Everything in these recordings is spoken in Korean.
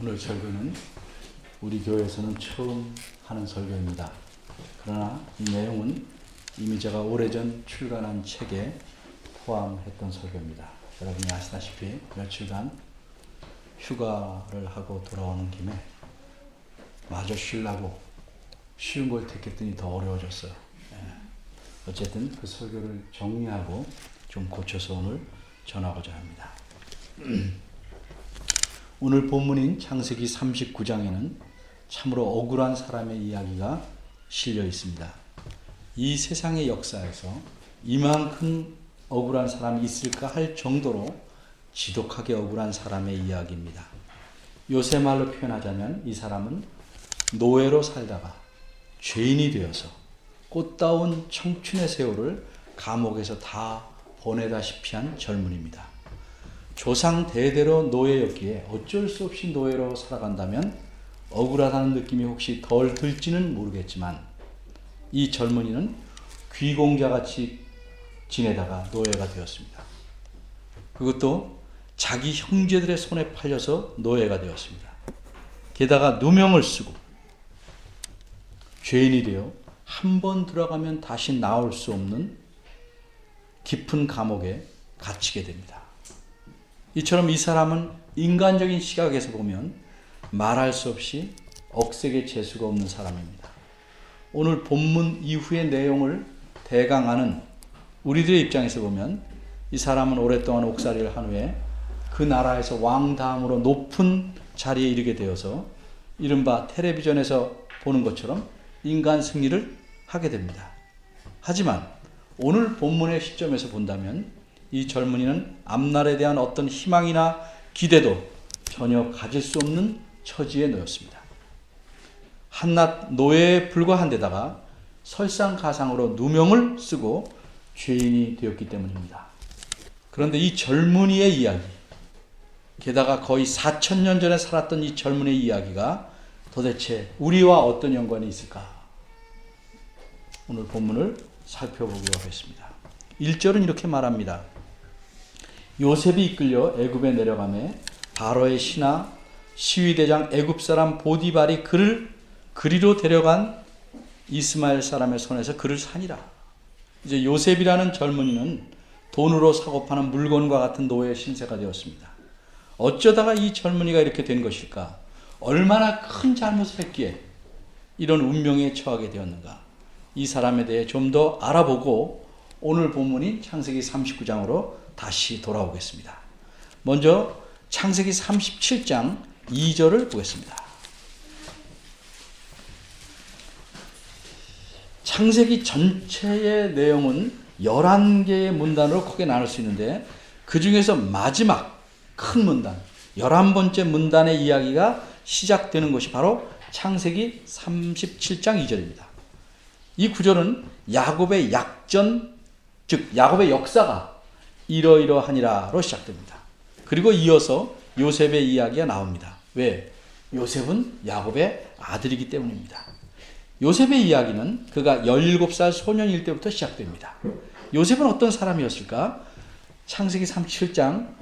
오늘 설교는 우리 교회에서는 처음 하는 설교입니다. 그러나 이 내용은 이미 제가 오래전 출간한 책에 포함했던 설교입니다. 여러분이 아시다시피 며칠간 휴가를 하고 돌아오는 김에 마저 쉬려고 쉬운 걸 택했더니 더 어려워졌어요. 어쨌든 그 설교를 정리하고 좀 고쳐서 오늘 전하고자 합니다. 오늘 본문인 창세기 39장에는 참으로 억울한 사람의 이야기가 실려 있습니다. 이 세상의 역사에서 이만큼 억울한 사람이 있을까 할 정도로 지독하게 억울한 사람의 이야기입니다. 요새 말로 표현하자면 이 사람은 노예로 살다가 죄인이 되어서 꽃다운 청춘의 세월을 감옥에서 다 보내다시피 한 젊은입니다. 조상 대대로 노예였기에 어쩔 수 없이 노예로 살아간다면 억울하다는 느낌이 혹시 덜 들지는 모르겠지만 이 젊은이는 귀공자같이 지내다가 노예가 되었습니다. 그것도 자기 형제들의 손에 팔려서 노예가 되었습니다. 게다가 누명을 쓰고 죄인이 되어 한 번 들어가면 다시 나올 수 없는 깊은 감옥에 갇히게 됩니다. 이처럼 이 사람은 인간적인 시각에서 보면 말할 수 없이 억색의 재수가 없는 사람입니다. 오늘 본문 이후의 내용을 대강 아는 우리들의 입장에서 보면 이 사람은 오랫동안 옥살이를 한 후에 그 나라에서 왕 다음으로 높은 자리에 이르게 되어서 이른바 텔레비전에서 보는 것처럼 인간 승리를 하게 됩니다. 하지만 오늘 본문의 시점에서 본다면 이 젊은이는 앞날에 대한 어떤 희망이나 기대도 전혀 가질 수 없는 처지에 놓였습니다. 한낱 노예에 불과한 데다가 설상가상으로 누명을 쓰고 죄인이 되었기 때문입니다. 그런데 이 젊은이의 이야기, 게다가 거의 4,000년 전에 살았던 이 젊은이의 이야기가 도대체 우리와 어떤 연관이 있을까? 오늘 본문을 살펴보기로 하겠습니다. 1절은 이렇게 말합니다. 요셉이 이끌려 애굽에 내려가매 바로의 신하 시위대장 애굽 사람 보디발이 그를 그리로 데려간 이스마엘 사람의 손에서 그를 사니라. 이제 요셉이라는 젊은이는 돈으로 사고 파는 물건과 같은 노예의 신세가 되었습니다. 어쩌다가 이 젊은이가 이렇게 된 것일까? 얼마나 큰 잘못을 했기에 이런 운명에 처하게 되었는가? 이 사람에 대해 좀 더 알아보고 오늘 본문인 창세기 39장으로 다시 돌아오겠습니다. 먼저 창세기 37장 2절을 보겠습니다. 창세기 전체의 내용은 11개의 문단으로 크게 나눌 수 있는데 그 중에서 마지막 큰 문단, 11번째 문단의 이야기가 시작되는 것이 바로 창세기 37장 2절입니다. 이 구절은 야곱의 약전, 즉 야곱의 역사가 이러이러하니라로 시작됩니다. 그리고 이어서 요셉의 이야기가 나옵니다. 왜? 요셉은 야곱의 아들이기 때문입니다. 요셉의 이야기는 그가 17살 소년일 때부터 시작됩니다. 요셉은 어떤 사람이었을까? 창세기 37장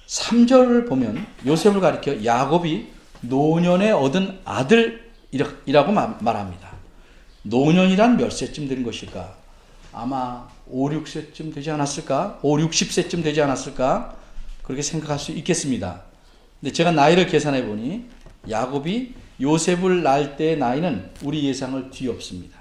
3절을 보면 요셉을 가리켜 야곱이 노년에 얻은 아들이라고 말합니다. 노년이란 몇 세쯤 된 것일까? 아마 5, 6세쯤 되지 않았을까? 5, 60세쯤 되지 않았을까? 그렇게 생각할 수 있겠습니다. 근데 제가 나이를 계산해 보니 야곱이 요셉을 낳을 때의 나이는 우리 예상을 뒤엎습니다.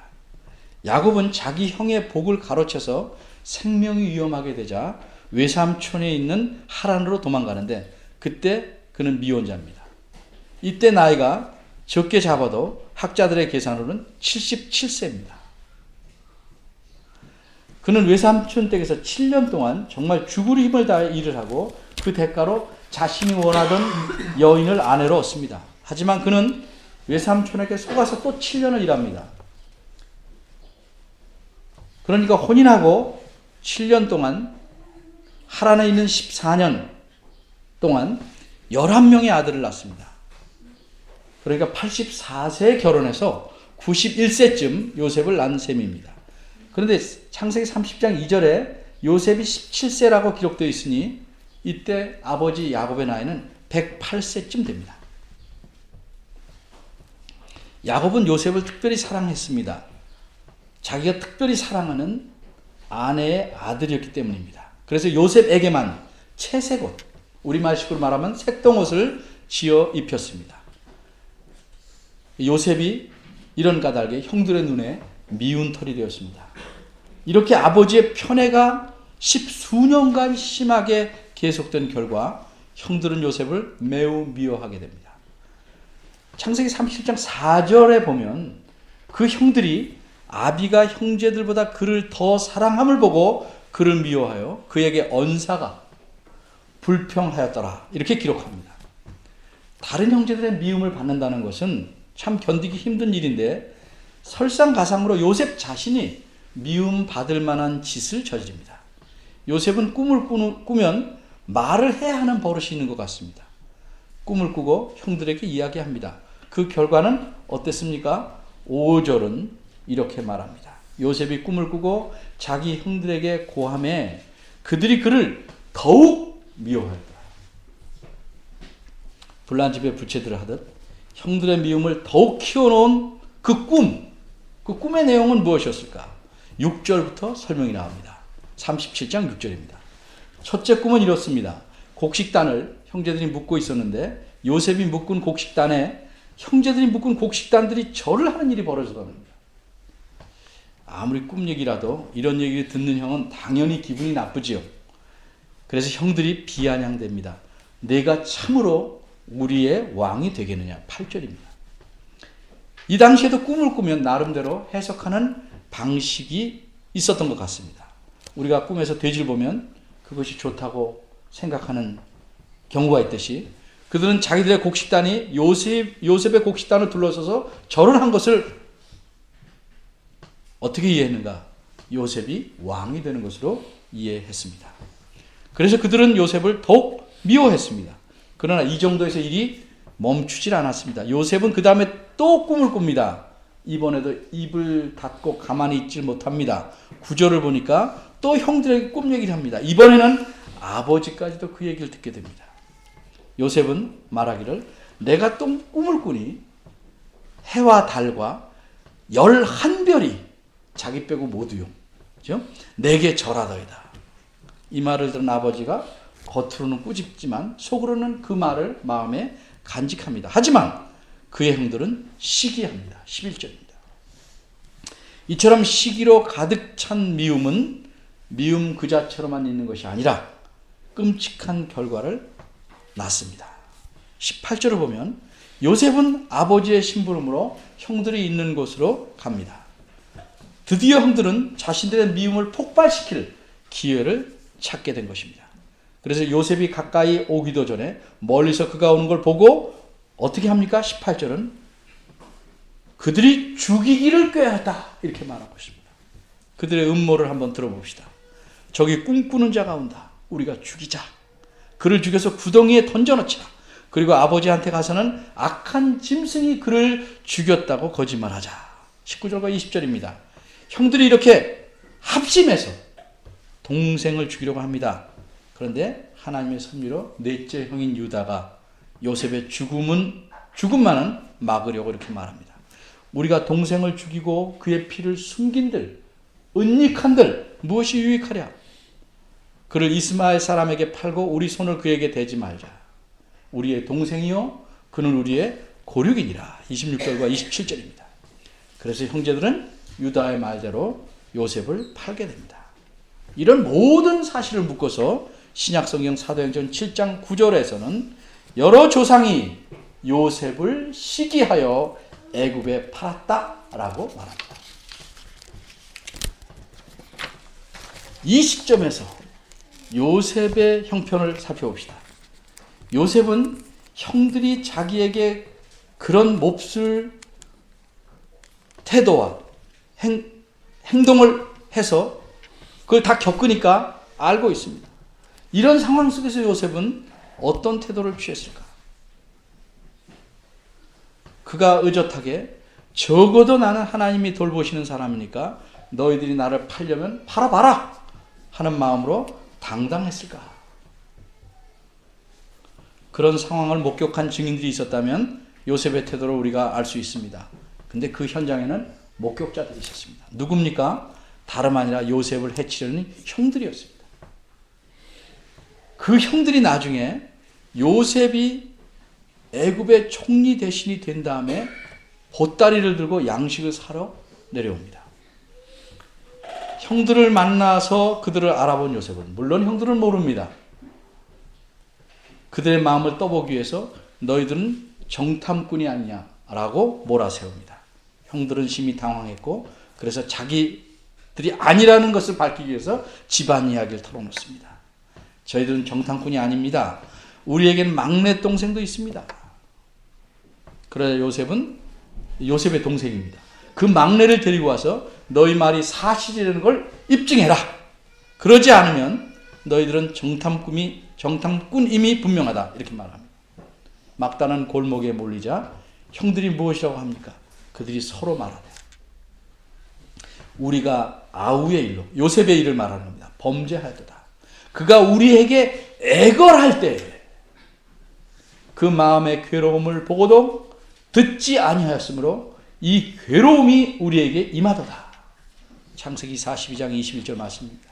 야곱은 자기 형의 복을 가로채서 생명이 위험하게 되자 외삼촌에 있는 하란으로 도망가는데 그때 그는 미혼자입니다. 이때 나이가 적게 잡아도 학자들의 계산으로는 77세입니다. 그는 외삼촌 댁에서 7년 동안 정말 죽을 힘을 다해 일을 하고 그 대가로 자신이 원하던 여인을 아내로 얻습니다. 하지만 그는 외삼촌에게 속아서 또 7년을 일합니다. 그러니까 혼인하고 7년 동안 하란에 있는 14년 동안 11명의 아들을 낳습니다. 그러니까 84세에 결혼해서 91세쯤 요셉을 낳은 셈입니다. 그런데 창세기 30장 2절에 요셉이 17세라고 기록되어 있으니 이때 아버지 야곱의 나이는 108세쯤 됩니다. 야곱은 요셉을 특별히 사랑했습니다. 자기가 특별히 사랑하는 아내의 아들이었기 때문입니다. 그래서 요셉에게만 채색옷, 우리말식으로 말하면 색동옷을 지어 입혔습니다. 요셉이 이런 까닭에 형들의 눈에 미운 털이 되었습니다. 이렇게 아버지의 편애가 십수년간 심하게 계속된 결과 형들은 요셉을 매우 미워하게 됩니다. 창세기 37장 4절에 보면 그 형들이 아비가 형제들보다 그를 더 사랑함을 보고 그를 미워하여 그에게 언사가 불평하였더라, 이렇게 기록합니다. 다른 형제들의 미움을 받는다는 것은 참 견디기 힘든 일인데 설상가상으로 요셉 자신이 미움 받을 만한 짓을 저지릅니다. 요셉은 꿈을 꾸면 말을 해야 하는 버릇이 있는 것 같습니다. 꿈을 꾸고 형들에게 이야기합니다. 그 결과는 어땠습니까? 5절은 이렇게 말합니다. 요셉이 꿈을 꾸고 자기 형들에게 고함해 그들이 그를 더욱 미워하였다. 불난 집에 부채들을 하듯 형들의 미움을 더욱 키워놓은 그 꿈의 내용은 무엇이었을까? 6절부터 설명이 나옵니다. 37장 6절입니다. 첫째 꿈은 이렇습니다. 곡식단을 형제들이 묶고 있었는데 요셉이 묶은 곡식단에 형제들이 묶은 곡식단들이 절을 하는 일이 벌어졌답니다. 아무리 꿈 얘기라도 이런 얘기를 듣는 형은 당연히 기분이 나쁘지요. 그래서 형들이 비아냥됩니다. 내가 참으로 우리의 왕이 되겠느냐. 8절입니다. 이 당시에도 꿈을 꾸면 나름대로 해석하는 방식이 있었던 것 같습니다. 우리가 꿈에서 돼지를 보면 그것이 좋다고 생각하는 경우가 있듯이 그들은 자기들의 곡식단이 요셉의 곡식단을 둘러서서 절을 한 것을 어떻게 이해했는가? 요셉이 왕이 되는 것으로 이해했습니다. 그래서 그들은 요셉을 더욱 미워했습니다. 그러나 이 정도에서 일이 멈추질 않았습니다. 요셉은 그 다음에 또 꿈을 꿉니다. 이번에도 입을 닫고 가만히 있질 못합니다. 9절을 보니까 또 형들에게 꿈 얘기를 합니다. 이번에는 아버지까지도 그 얘기를 듣게 됩니다. 요셉은 말하기를 내가 또 꿈을 꾸니 해와 달과 11별이 자기 빼고 모두요. 그렇죠? 내게 절하더이다. 이 말을 들은 아버지가 겉으로는 꾸짖지만 속으로는 그 말을 마음에 간직합니다. 하지만 그의 형들은 시기합니다. 11절입니다. 이처럼 시기로 가득 찬 미움은 미움 그 자체로만 있는 것이 아니라 끔찍한 결과를 낳습니다. 18절을 보면 요셉은 아버지의 심부름으로 형들이 있는 곳으로 갑니다. 드디어 형들은 자신들의 미움을 폭발시킬 기회를 찾게 된 것입니다. 그래서 요셉이 가까이 오기도 전에 멀리서 그가 오는 걸 보고 어떻게 합니까? 18절은 그들이 죽이기를 꾀하였다, 이렇게 말하고 있습니다. 그들의 음모를 한번 들어봅시다. 저기 꿈꾸는 자가 온다. 우리가 죽이자. 그를 죽여서 구덩이에 던져놓자. 그리고 아버지한테 가서는 악한 짐승이 그를 죽였다고 거짓말하자. 19절과 20절입니다. 형들이 이렇게 합심해서 동생을 죽이려고 합니다. 그런데 하나님의 섭리로 넷째 형인 유다가 요셉의 죽음만은 막으려고 이렇게 말합니다. 우리가 동생을 죽이고 그의 피를 숨긴들 은닉한들 무엇이 유익하랴? 그를 이스마엘 사람에게 팔고 우리 손을 그에게 대지 말자. 우리의 동생이요 그는 우리의 고륙이니라. 26절과 27절입니다. 그래서 형제들은 유다의 말대로 요셉을 팔게 됩니다. 이런 모든 사실을 묶어서 신약성경 사도행전 7장 9절에서는 여러 조상이 요셉을 시기하여 애굽에 팔았다라고 말합니다. 이 시점에서 요셉의 형편을 살펴봅시다. 요셉은 형들이 자기에게 그런 몹쓸 태도와 행동을 해서 그걸 다 겪으니까 알고 있습니다. 이런 상황 속에서 요셉은 어떤 태도를 취했을까? 그가 의젓하게 적어도 나는 하나님이 돌보시는 사람이니까 너희들이 나를 팔려면 팔아봐라 하는 마음으로 당당했을까? 그런 상황을 목격한 증인들이 있었다면 요셉의 태도를 우리가 알 수 있습니다. 근데 그 현장에는 목격자들이 있었습니다. 누굽니까? 다름 아니라 요셉을 해치려는 형들이었습니다. 그 형들이 나중에 요셉이 애굽의 총리 대신이 된 다음에 보따리를 들고 양식을 사러 내려옵니다. 형들을 만나서 그들을 알아본 요셉은, 물론 형들은 모릅니다. 그들의 마음을 떠보기 위해서 너희들은 정탐꾼이 아니냐라고 몰아세웁니다. 형들은 심히 당황했고, 그래서 자기들이 아니라는 것을 밝히기 위해서 집안 이야기를 털어놓습니다. 저희들은 정탐꾼이 아닙니다. 우리에게는 막내 동생도 있습니다. 그러자 요셉의 동생입니다. 그 막내를 데리고 와서 너희 말이 사실이라는 걸 입증해라. 그러지 않으면 너희들은 정탐꾼임이 분명하다. 이렇게 말합니다. 막다른 골목에 몰리자 형들이 무엇이라고 합니까? 그들이 서로 말하네. 우리가 아우의 일로, 요셉의 일을 말하는 겁니다. 범죄하였도다. 그가 우리에게 애걸할 때 그 마음의 괴로움을 보고도 듣지 아니하였으므로 이 괴로움이 우리에게 임하도다. 창세기 42장 21절 말씀입니다.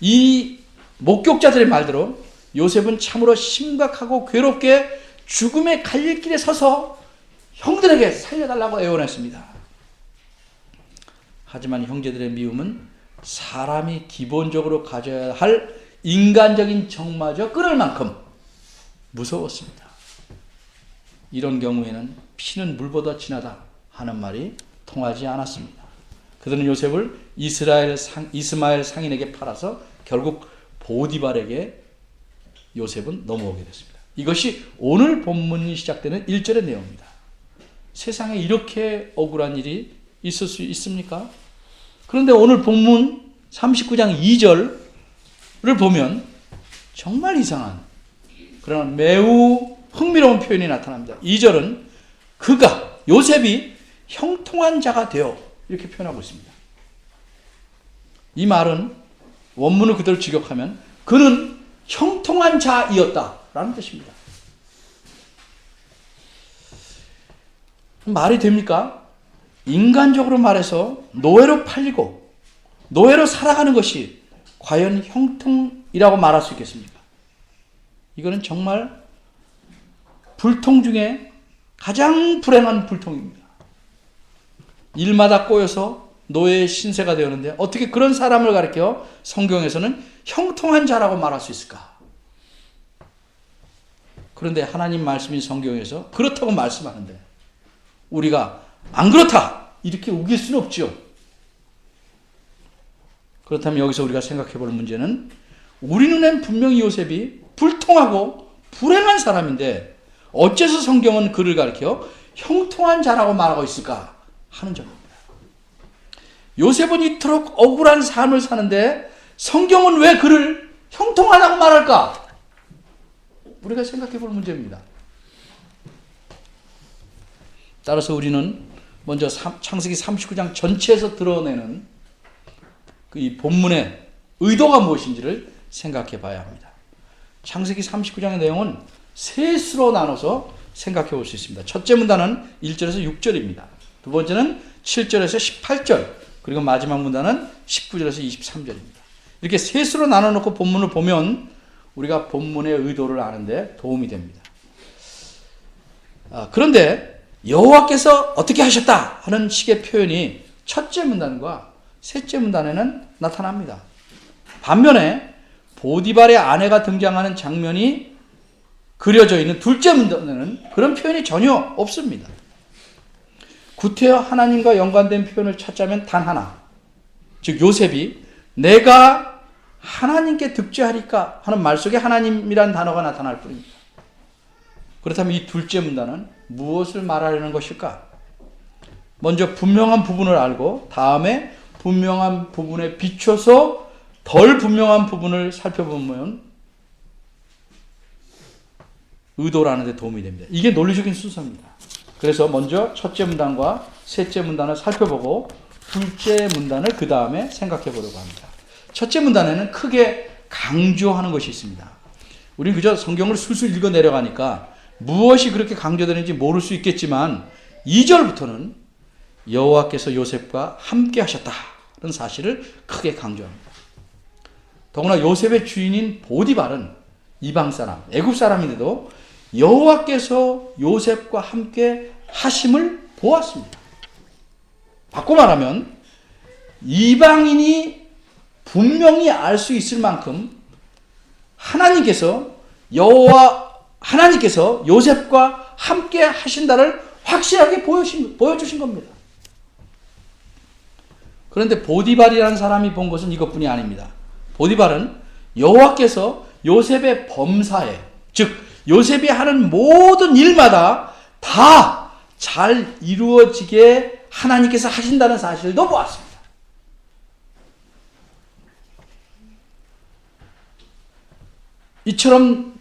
이 목격자들의 말대로 요셉은 참으로 심각하고 괴롭게 죽음의 갈릴길에 서서 형들에게 살려달라고 애원했습니다. 하지만 형제들의 미움은 사람이 기본적으로 가져야 할 인간적인 정마저 끊을 만큼 무서웠습니다. 이런 경우에는 피는 물보다 진하다 하는 말이 통하지 않았습니다. 그들은 요셉을 이스마엘 상인에게 팔아서 결국 보디발에게 요셉은 넘어오게 됐습니다. 이것이 오늘 본문이 시작되는 1절의 내용입니다. 세상에 이렇게 억울한 일이 있을 수 있습니까? 그런데 오늘 본문 39장 2절을 보면 정말 이상한, 그러나 매우 흥미로운 표현이 나타납니다. 2절은 요셉이 형통한 자가 되어 이렇게 표현하고 있습니다. 이 말은 원문을 그대로 직역하면 그는 형통한 자이었다라는 뜻입니다. 말이 됩니까? 인간적으로 말해서 노예로 팔리고 노예로 살아가는 것이 과연 형통이라고 말할 수 있겠습니까? 이거는 정말 불통 중에 가장 불행한 불통입니다. 일마다 꼬여서 노예의 신세가 되었는데 어떻게 그런 사람을 가리켜 성경에서는 형통한 자라고 말할 수 있을까? 그런데 하나님 말씀인 성경에서 그렇다고 말씀하는데 우리가 안 그렇다 이렇게 우길 수는 없죠. 그렇다면 여기서 우리가 생각해 볼 문제는 우리 눈엔 분명히 요셉이 불통하고 불행한 사람인데 어째서 성경은 그를 가리켜 형통한 자라고 말하고 있을까 하는 점입니다. 요셉은 이토록 억울한 삶을 사는데 성경은 왜 그를 형통하다고 말할까? 우리가 생각해 볼 문제입니다. 따라서 우리는 먼저 창세기 39장 전체에서 드러내는 이 본문의 의도가 무엇인지를 생각해 봐야 합니다. 창세기 39장의 내용은 세 수로 나눠서 생각해 볼 수 있습니다. 첫째 문단은 1절에서 6절입니다. 두 번째는 7절에서 18절, 그리고 마지막 문단은 19절에서 23절입니다. 이렇게 세 수로 나눠놓고 본문을 보면 우리가 본문의 의도를 아는데 도움이 됩니다. 그런데 여호와께서 어떻게 하셨다 하는 식의 표현이 첫째 문단과 셋째 문단에는 나타납니다. 반면에 보디발의 아내가 등장하는 장면이 그려져 있는 둘째 문단에는 그런 표현이 전혀 없습니다. 구태여 하나님과 연관된 표현을 찾자면 단 하나, 즉 요셉이 내가 하나님께 득죄하리까 하는 말 속에 하나님이란 단어가 나타날 뿐입니다. 그렇다면 이 둘째 문단은 무엇을 말하려는 것일까? 먼저 분명한 부분을 알고 다음에 분명한 부분에 비춰서 덜 분명한 부분을 살펴보면 의도를 아는 데 도움이 됩니다. 이게 논리적인 순서입니다. 그래서 먼저 첫째 문단과 셋째 문단을 살펴보고 둘째 문단을 그 다음에 생각해 보려고 합니다. 첫째 문단에는 크게 강조하는 것이 있습니다. 우리는 그저 성경을 술술 읽어 내려가니까 무엇이 그렇게 강조되는지 모를 수 있겠지만 2절부터는 여호와께서 요셉과 함께 하셨다는 사실을 크게 강조합니다. 더구나 요셉의 주인인 보디발은 이방 사람, 애굽 사람인데도 여호와께서 요셉과 함께 하심을 보았습니다. 바꿔 말하면 이방인이 분명히 알 수 있을 만큼 하나님께서 요셉과 함께 하신다를 확실하게 보여주신 겁니다. 그런데 보디발이라는 사람이 본 것은 이것뿐이 아닙니다. 보디발은 여호와께서 요셉의 범사에, 즉 요셉이 하는 모든 일마다 다 잘 이루어지게 하나님께서 하신다는 사실도 보았습니다. 이처럼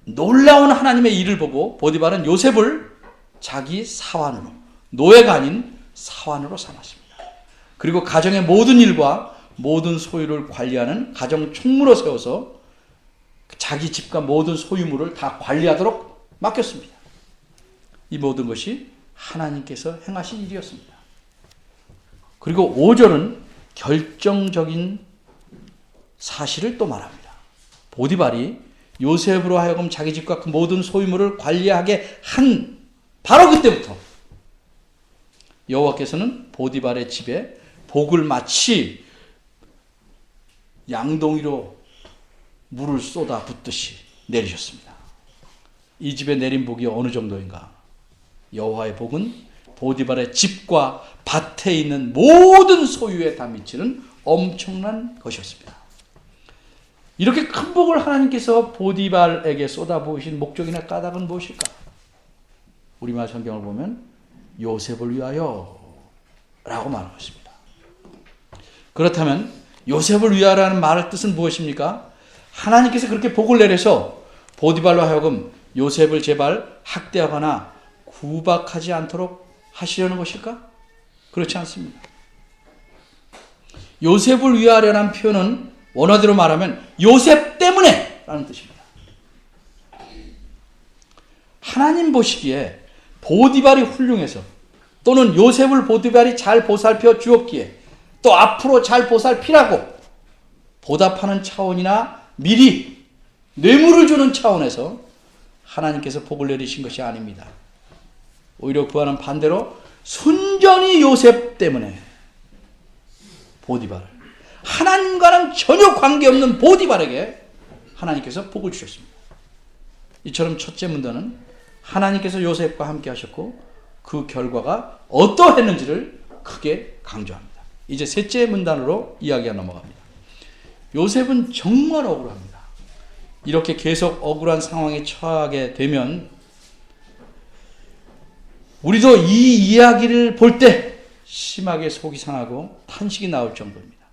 놀라운 하나님의 일을 보고 보디발은 요셉을 자기 사환으로, 노예가 아닌 사환으로 삼았습니다. 그리고 가정의 모든 일과 모든 소유를 관리하는 가정 총무로 세워서 자기 집과 모든 소유물을 다 관리하도록 맡겼습니다. 이 모든 것이 하나님께서 행하신 일이었습니다. 그리고 5절은 결정적인 사실을 또 말합니다. 보디발이 요셉으로 하여금 자기 집과 그 모든 소유물을 관리하게 한 바로 그때부터 여호와께서는 보디발의 집에 복을 마치 양동이로 물을 쏟아 붓듯이 내리셨습니다. 이 집에 내린 복이 어느 정도인가? 여호와의 복은 보디발의 집과 밭에 있는 모든 소유에 다 미치는 엄청난 것이었습니다. 이렇게 큰 복을 하나님께서 보디발에게 쏟아부으신 목적이나 까닭은 무엇일까? 우리말 성경을 보면 요셉을 위하여 라고 말하고 있습니다. 그렇다면 요셉을 위하여라는 말의 뜻은 무엇입니까? 하나님께서 그렇게 복을 내려서 보디발로 하여금 요셉을 제발 학대하거나 구박하지 않도록 하시려는 것일까? 그렇지 않습니다. 요셉을 위하여라는 표현은 원어대로 말하면 요셉 때문에 라는 뜻입니다. 하나님 보시기에 보디발이 훌륭해서 또는 요셉을 보디발이 잘 보살펴 주었기에 또 앞으로 잘 보살피라고 보답하는 차원이나 미리 뇌물을 주는 차원에서 하나님께서 복을 내리신 것이 아닙니다. 오히려 그와는 반대로 순전히 요셉 때문에 보디발, 하나님과는 전혀 관계없는 보디발에게 하나님께서 복을 주셨습니다. 이처럼 첫째 문단은 하나님께서 요셉과 함께 하셨고 그 결과가 어떠했는지를 크게 강조합니다. 이제 셋째 문단으로 이야기가 넘어갑니다. 요셉은 정말 억울합니다. 이렇게 계속 억울한 상황에 처하게 되면 우리도 이 이야기를 볼 때 심하게 속이 상하고 탄식이 나올 정도입니다.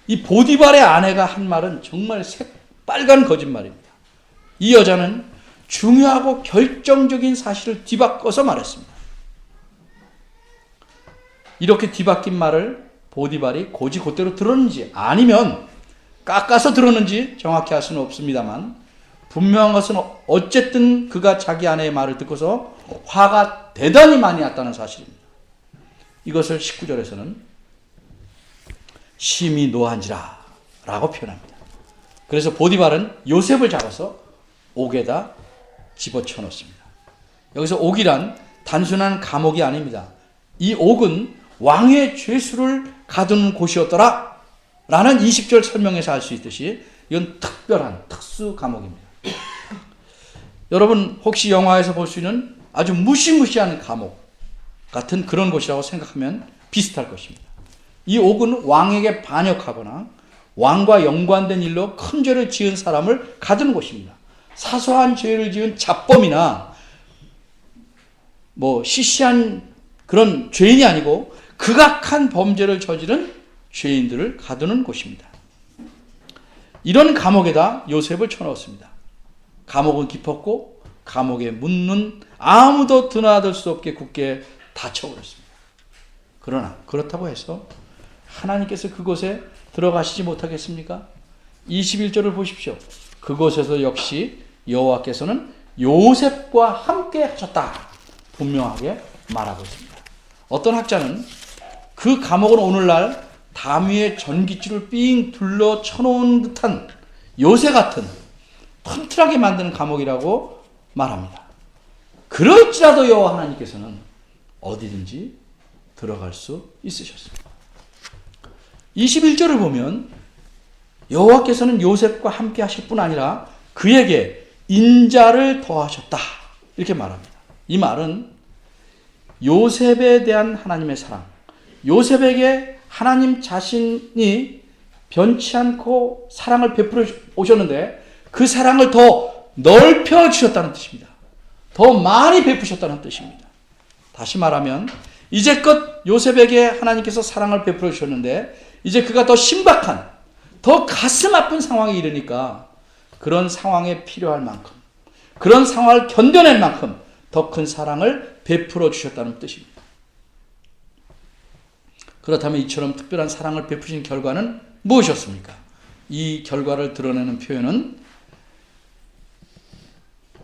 이 보디발의 아내가 한 말은 정말 새빨간 거짓말입니다. 이 여자는 중요하고 결정적인 사실을 뒤바꿔서 말했습니다. 이렇게 뒤바뀐 말을 보디발이 곧대로 들었는지 아니면 깎아서 들었는지 정확히 알 수는 없습니다만 분명한 것은 어쨌든 그가 자기 아내의 말을 듣고서 화가 대단히 많이 났다는 사실입니다. 이것을 19절에서는 심히 노한지라 라고 표현합니다. 그래서 보디발은 요셉을 잡아서 옥에다 집어쳐 넣습니다. 여기서 옥이란 단순한 감옥이 아닙니다. 이 옥은 왕의 죄수를 가두는 곳이었더라 라는 20절 설명에서 알 수 있듯이 이건 특별한 특수 감옥입니다. 여러분 혹시 영화에서 볼 수 있는 아주 무시무시한 감옥 같은 그런 곳이라고 생각하면 비슷할 것입니다. 이 옥은 왕에게 반역하거나 왕과 연관된 일로 큰 죄를 지은 사람을 가두는 곳입니다. 사소한 죄를 지은 잡범이나 시시한 그런 죄인이 아니고 극악한 범죄를 저지른 죄인들을 가두는 곳입니다. 이런 감옥에다 요셉을 쳐넣었습니다. 감옥은 깊었고 감옥의 문은 아무도 드나들 수 없게 굳게 닫혀버렸습니다. 그러나 그렇다고 해서 하나님께서 그곳에 들어가시지 못하겠습니까? 21절을 보십시오. 그곳에서 역시 여호와께서는 요셉과 함께 하셨다 분명하게 말하고 있습니다. 어떤 학자는 그 감옥은 오늘날 담 위에 전깃줄을 삥 둘러 쳐놓은 듯한 요새 같은 튼튼하게 만드는 감옥이라고 말합니다. 그럴지라도 여호와 하나님께서는 어디든지 들어갈 수 있으셨습니다. 21절을 보면 여호와께서는 요셉과 함께 하실 뿐 아니라 그에게 인자를 더하셨다 이렇게 말합니다. 이 말은 요셉에 대한 하나님의 사랑, 요셉에게 하나님 자신이 변치 않고 사랑을 베풀어 오셨는데 그 사랑을 더 넓혀 주셨다는 뜻입니다. 더 많이 베푸셨다는 뜻입니다. 다시 말하면 이제껏 요셉에게 하나님께서 사랑을 베풀어 주셨는데 이제 그가 더 신박한, 더 가슴 아픈 상황에 이르니까 그런 상황에 필요할 만큼, 그런 상황을 견뎌낼 만큼 더 큰 사랑을 베풀어 주셨다는 뜻입니다. 그렇다면 이처럼 특별한 사랑을 베푸신 결과는 무엇이었습니까? 이 결과를 드러내는 표현은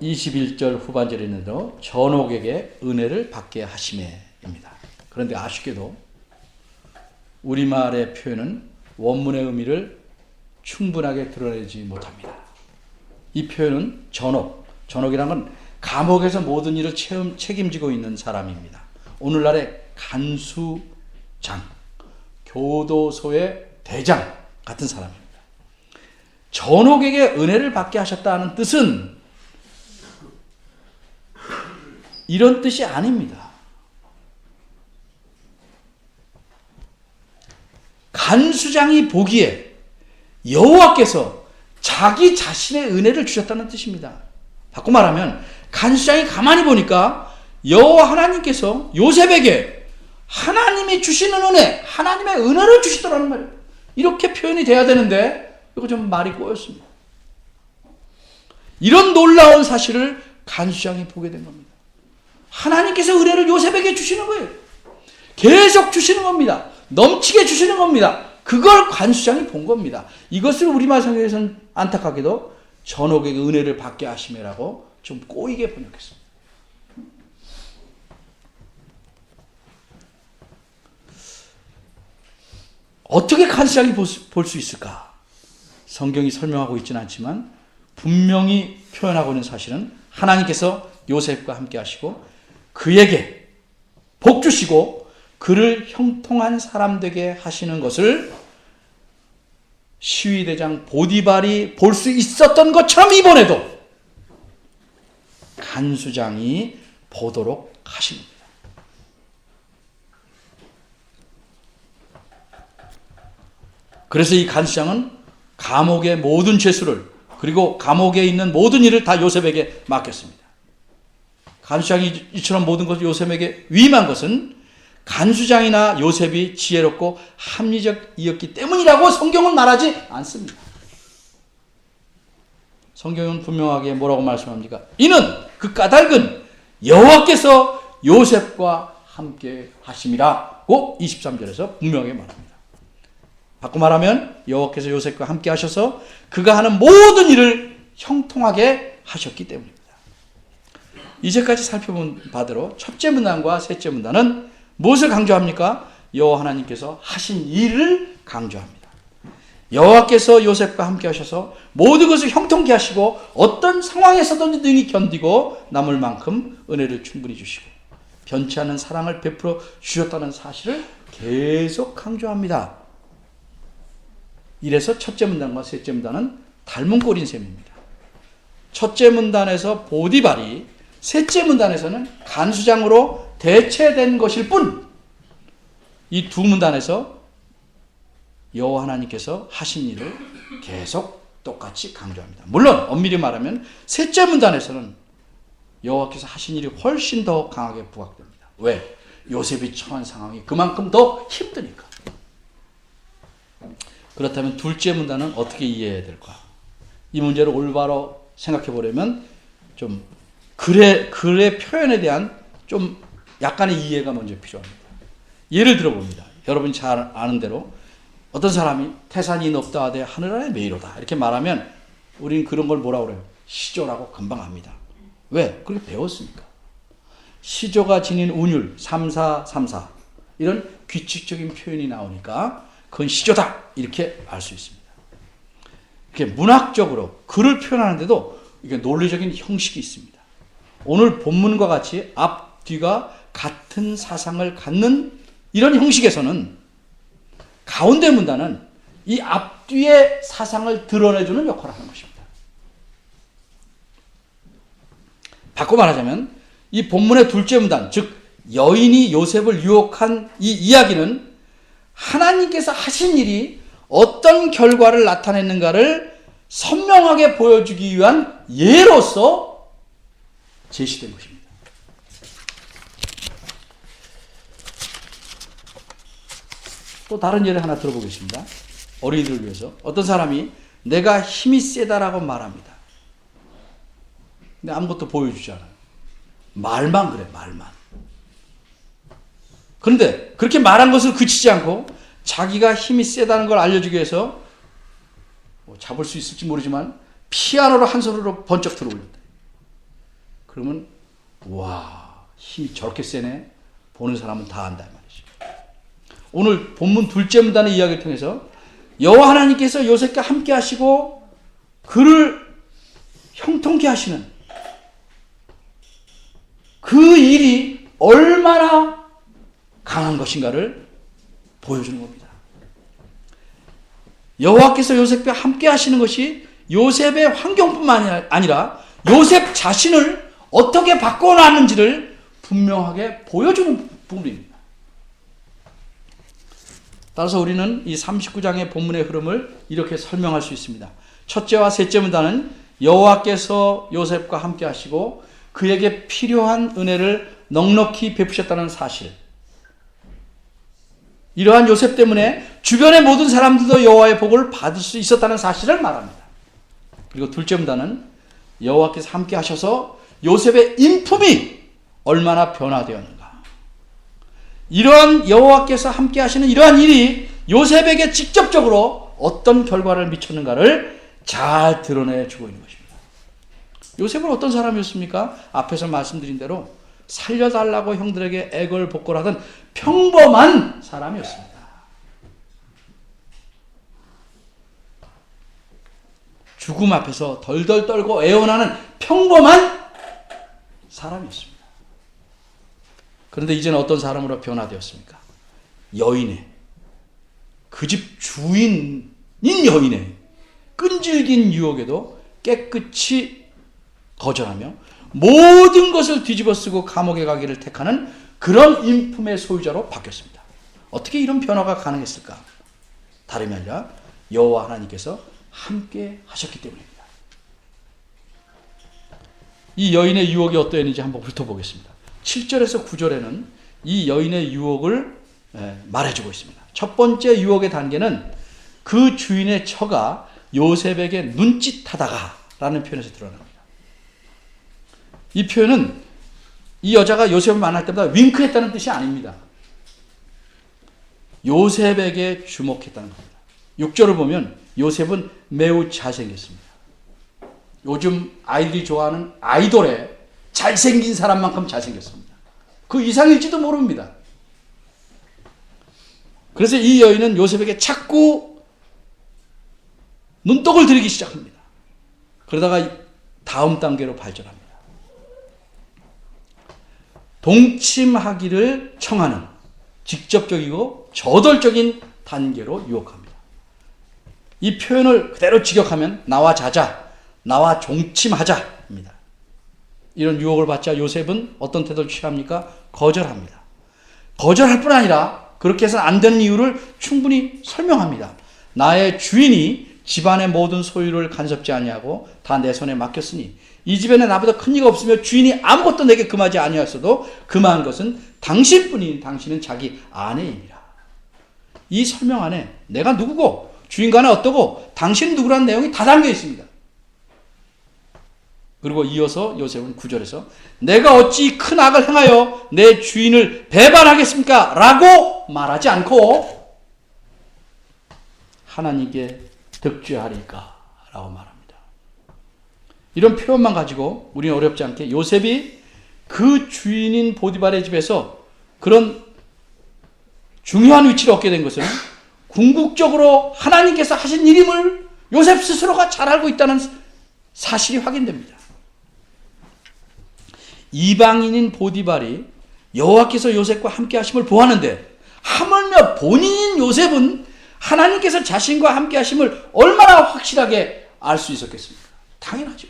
21절 후반절에 있는 대로 전옥에게 은혜를 받게 하심에입니다. 그런데 아쉽게도 우리말의 표현은 원문의 의미를 충분하게 드러내지 못합니다. 이 표현은 전옥이란 건 감옥에서 모든 일을 책임지고 있는 사람입니다. 오늘날의 간수장, 교도소의 대장 같은 사람입니다. 전옥에게 은혜를 받게 하셨다는 뜻은 이런 뜻이 아닙니다. 간수장이 보기에 여호와께서 자기 자신의 은혜를 주셨다는 뜻입니다. 바꿔 말하면 간수장이 가만히 보니까 여호와 하나님께서 요셉에게 하나님이 주시는 은혜, 하나님의 은혜를 주시더라는 말이에요. 이렇게 표현이 돼야 되는데 이거 좀 말이 꼬였습니다. 이런 놀라운 사실을 간수장이 보게 된 겁니다. 하나님께서 은혜를 요셉에게 주시는 거예요. 계속 주시는 겁니다. 넘치게 주시는 겁니다. 그걸 간수장이 본 겁니다. 이것을 우리말 성경에서는 안타깝게도 전옥에게 은혜를 받게 하심이라고 좀 꼬이게 번역했습니다. 어떻게 간수장이 볼 수 있을까? 성경이 설명하고 있지는 않지만 분명히 표현하고 있는 사실은 하나님께서 요셉과 함께 하시고 그에게 복 주시고 그를 형통한 사람 되게 하시는 것을 시위대장 보디발이 볼 수 있었던 것처럼 이번에도 간수장이 보도록 하십니다. 그래서 이 간수장은 감옥의 모든 죄수를 그리고 감옥에 있는 모든 일을 다 요셉에게 맡겼습니다. 간수장이 이처럼 모든 것을 요셉에게 위임한 것은 간수장이나 요셉이 지혜롭고 합리적이었기 때문이라고 성경은 말하지 않습니다. 성경은 분명하게 뭐라고 말씀합니까? 이는 그 까닭은 여호와께서 요셉과 함께 하심이라고 23절에서 분명하게 말합니다. 바꿔 말하면 여호와께서 요셉과 함께 하셔서 그가 하는 모든 일을 형통하게 하셨기 때문입니다. 이제까지 살펴본 바대로 첫째 문단과 셋째 문단은 무엇을 강조합니까? 여호와 하나님께서 하신 일을 강조합니다. 여호와께서 요셉과 함께 하셔서 모든 것을 형통케 하시고 어떤 상황에서든지 능히 견디고 남을 만큼 은혜를 충분히 주시고 변치 않는 사랑을 베풀어 주셨다는 사실을 계속 강조합니다. 이래서 첫째 문단과 셋째 문단은 닮은 꼴인 셈입니다. 첫째 문단에서 보디발이 셋째 문단에서는 간수장으로 대체된 것일 뿐, 이 두 문단에서 여호와 하나님께서 하신 일을 계속 똑같이 강조합니다. 물론 엄밀히 말하면 셋째 문단에서는 여호와께서 하신 일이 훨씬 더 강하게 부각됩니다. 왜? 요셉이 처한 상황이 그만큼 더 힘드니까. 그렇다면 둘째 문단은 어떻게 이해해야 될까? 이 문제를 올바로 생각해 보려면 좀 글의 표현에 대한 좀 약간의 이해가 먼저 필요합니다. 예를 들어봅니다. 여러분이 잘 아는 대로 어떤 사람이 태산이 높다 하되 하늘 아래 메이로다 이렇게 말하면 우리는 그런 걸 뭐라고 그래요? 시조라고 금방 압니다. 왜? 그렇게 배웠으니까. 시조가 지닌 운율 3434 이런 규칙적인 표현이 나오니까 그건 시조다 이렇게 알 수 있습니다. 이렇게 문학적으로 글을 표현하는데도 이게 논리적인 형식이 있습니다. 오늘 본문과 같이 앞뒤가 같은 사상을 갖는 이런 형식에서는 가운데 문단은 이 앞뒤의 사상을 드러내주는 역할을 하는 것입니다. 바꿔 말하자면 이 본문의 둘째 문단, 즉 여인이 요셉을 유혹한 이 이야기는 하나님께서 하신 일이 어떤 결과를 나타냈는가를 선명하게 보여주기 위한 예로서 제시된 것입니다. 또 다른 예를 하나 들어보겠습니다. 어린이들을 위해서 어떤 사람이 내가 힘이 세다라고 말합니다. 근데 아무것도 보여주지 않아요. 말만 그래, 말만. 그런데 그렇게 말한 것을 그치지 않고 자기가 힘이 세다는 걸 알려주기 위해서 잡을 수 있을지 모르지만 피아노를 한 손으로 번쩍 들어올렸다. 그러면 와, 힘이 저렇게 세네. 보는 사람은 다 안다 말이죠. 오늘 본문 둘째 문단의 이야기를 통해서 여호와 하나님께서 요셉과 함께 하시고 그를 형통케 하시는 그 일이 얼마나 강한 것인가를 보여주는 겁니다. 여호와께서 요셉과 함께 하시는 것이 요셉의 환경뿐만 아니라 요셉 자신을 어떻게 바꿔놨는지를 분명하게 보여주는 부분입니다. 따라서 우리는 이 39장의 본문의 흐름을 이렇게 설명할 수 있습니다. 첫째와 셋째 문단은 여호와께서 요셉과 함께 하시고 그에게 필요한 은혜를 넉넉히 베푸셨다는 사실, 이러한 요셉 때문에 주변의 모든 사람들도 여호와의 복을 받을 수 있었다는 사실을 말합니다. 그리고 둘째 문단은 여호와께서 함께 하셔서 요셉의 인품이 얼마나 변화되었는가, 이러한 여호와께서 함께 하시는 이러한 일이 요셉에게 직접적으로 어떤 결과를 미쳤는가를 잘 드러내주고 있는 것입니다. 요셉은 어떤 사람이었습니까? 앞에서 말씀드린 대로 살려달라고 형들에게 애걸복걸하던 평범한 사람이었습니다. 죽음 앞에서 덜덜 떨고 애원하는 평범한 사람이었습니다. 그런데 이제는 어떤 사람으로 변화되었습니까? 여인의, 그 집 주인인 여인의 끈질긴 유혹에도 깨끗이 거절하며 모든 것을 뒤집어쓰고 감옥에 가기를 택하는 그런 인품의 소유자로 바뀌었습니다. 어떻게 이런 변화가 가능했을까? 다름이 아니라 여호와 하나님께서 함께 하셨기 때문입니다. 이 여인의 유혹이 어떠했는지 한번 훑어보겠습니다. 7절에서 9절에는 이 여인의 유혹을 말해주고 있습니다. 첫 번째 유혹의 단계는 그 주인의 처가 요셉에게 눈짓하다가 라는 표현에서 드러납니다. 이 표현은 이 여자가 요셉을 만날 때마다 윙크했다는 뜻이 아닙니다. 요셉에게 주목했다는 겁니다. 6절을 보면 요셉은 매우 잘생겼습니다. 요즘 아이들이 좋아하는 아이돌에 잘생긴 사람만큼 잘생겼습니다. 그 이상일지도 모릅니다. 그래서 이 여인은 요셉에게 자꾸 눈독을 들이기 시작합니다. 그러다가 다음 단계로 발전합니다. 동침하기를 청하는 직접적이고 저돌적인 단계로 유혹합니다. 이 표현을 그대로 직역하면 나와 자자, 나와 종침하자입니다. 이런 유혹을 받자 요셉은 어떤 태도를 취합니까? 거절합니다. 거절할 뿐 아니라 그렇게 해서는 안 되는 이유를 충분히 설명합니다. 나의 주인이 집안의 모든 소유를 간섭지 아니하고 다 내 손에 맡겼으니 이 집에는 나보다 큰 이가 없으며 주인이 아무것도 내게 금하지 아니하였어도 금한 것은 당신뿐인 당신은 자기 아내이니라. 이 설명 안에 내가 누구고 주인과는 어떠고 당신은 누구라는 내용이 다 담겨 있습니다. 그리고 이어서 요셉은 9절에서 내가 어찌 큰 악을 행하여 내 주인을 배반하겠습니까? 라고 말하지 않고 하나님께 득죄하리까? 라고 말합니다. 이런 표현만 가지고 우리는 어렵지 않게 요셉이 그 주인인 보디발의 집에서 그런 중요한 위치를 얻게 된 것은 궁극적으로 하나님께서 하신 일임을 요셉 스스로가 잘 알고 있다는 사실이 확인됩니다. 이방인인 보디발이 여호와께서 요셉과 함께 하심을 보았는데 하물며 본인인 요셉은 하나님께서 자신과 함께 하심을 얼마나 확실하게 알 수 있었겠습니까? 당연하죠.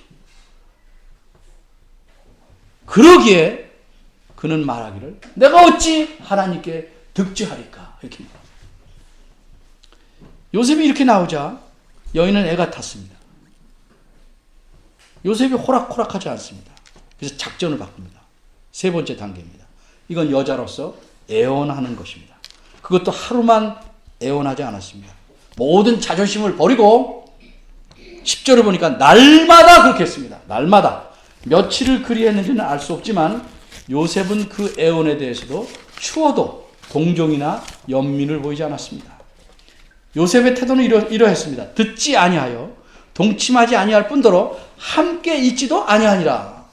그러기에 그는 말하기를 내가 어찌 하나님께 득죄하리까 이렇게 말합니다. 요셉이 이렇게 나오자 여인은 애가 탔습니다. 요셉이 호락호락하지 않습니다. 그래서 작전을 바꿉니다. 세 번째 단계입니다. 이건 여자로서 애원하는 것입니다. 그것도 하루만 애원하지 않았습니다. 모든 자존심을 버리고 10절을 보니까 날마다 그렇게 했습니다. 날마다. 며칠을 그리 했는지는 알 수 없지만 요셉은 그 애원에 대해서도 추워도 동정이나 연민을 보이지 않았습니다. 요셉의 태도는 이러했습니다. 듣지 아니하여 동침하지 아니할 뿐더러 함께 있지도 아니하니라.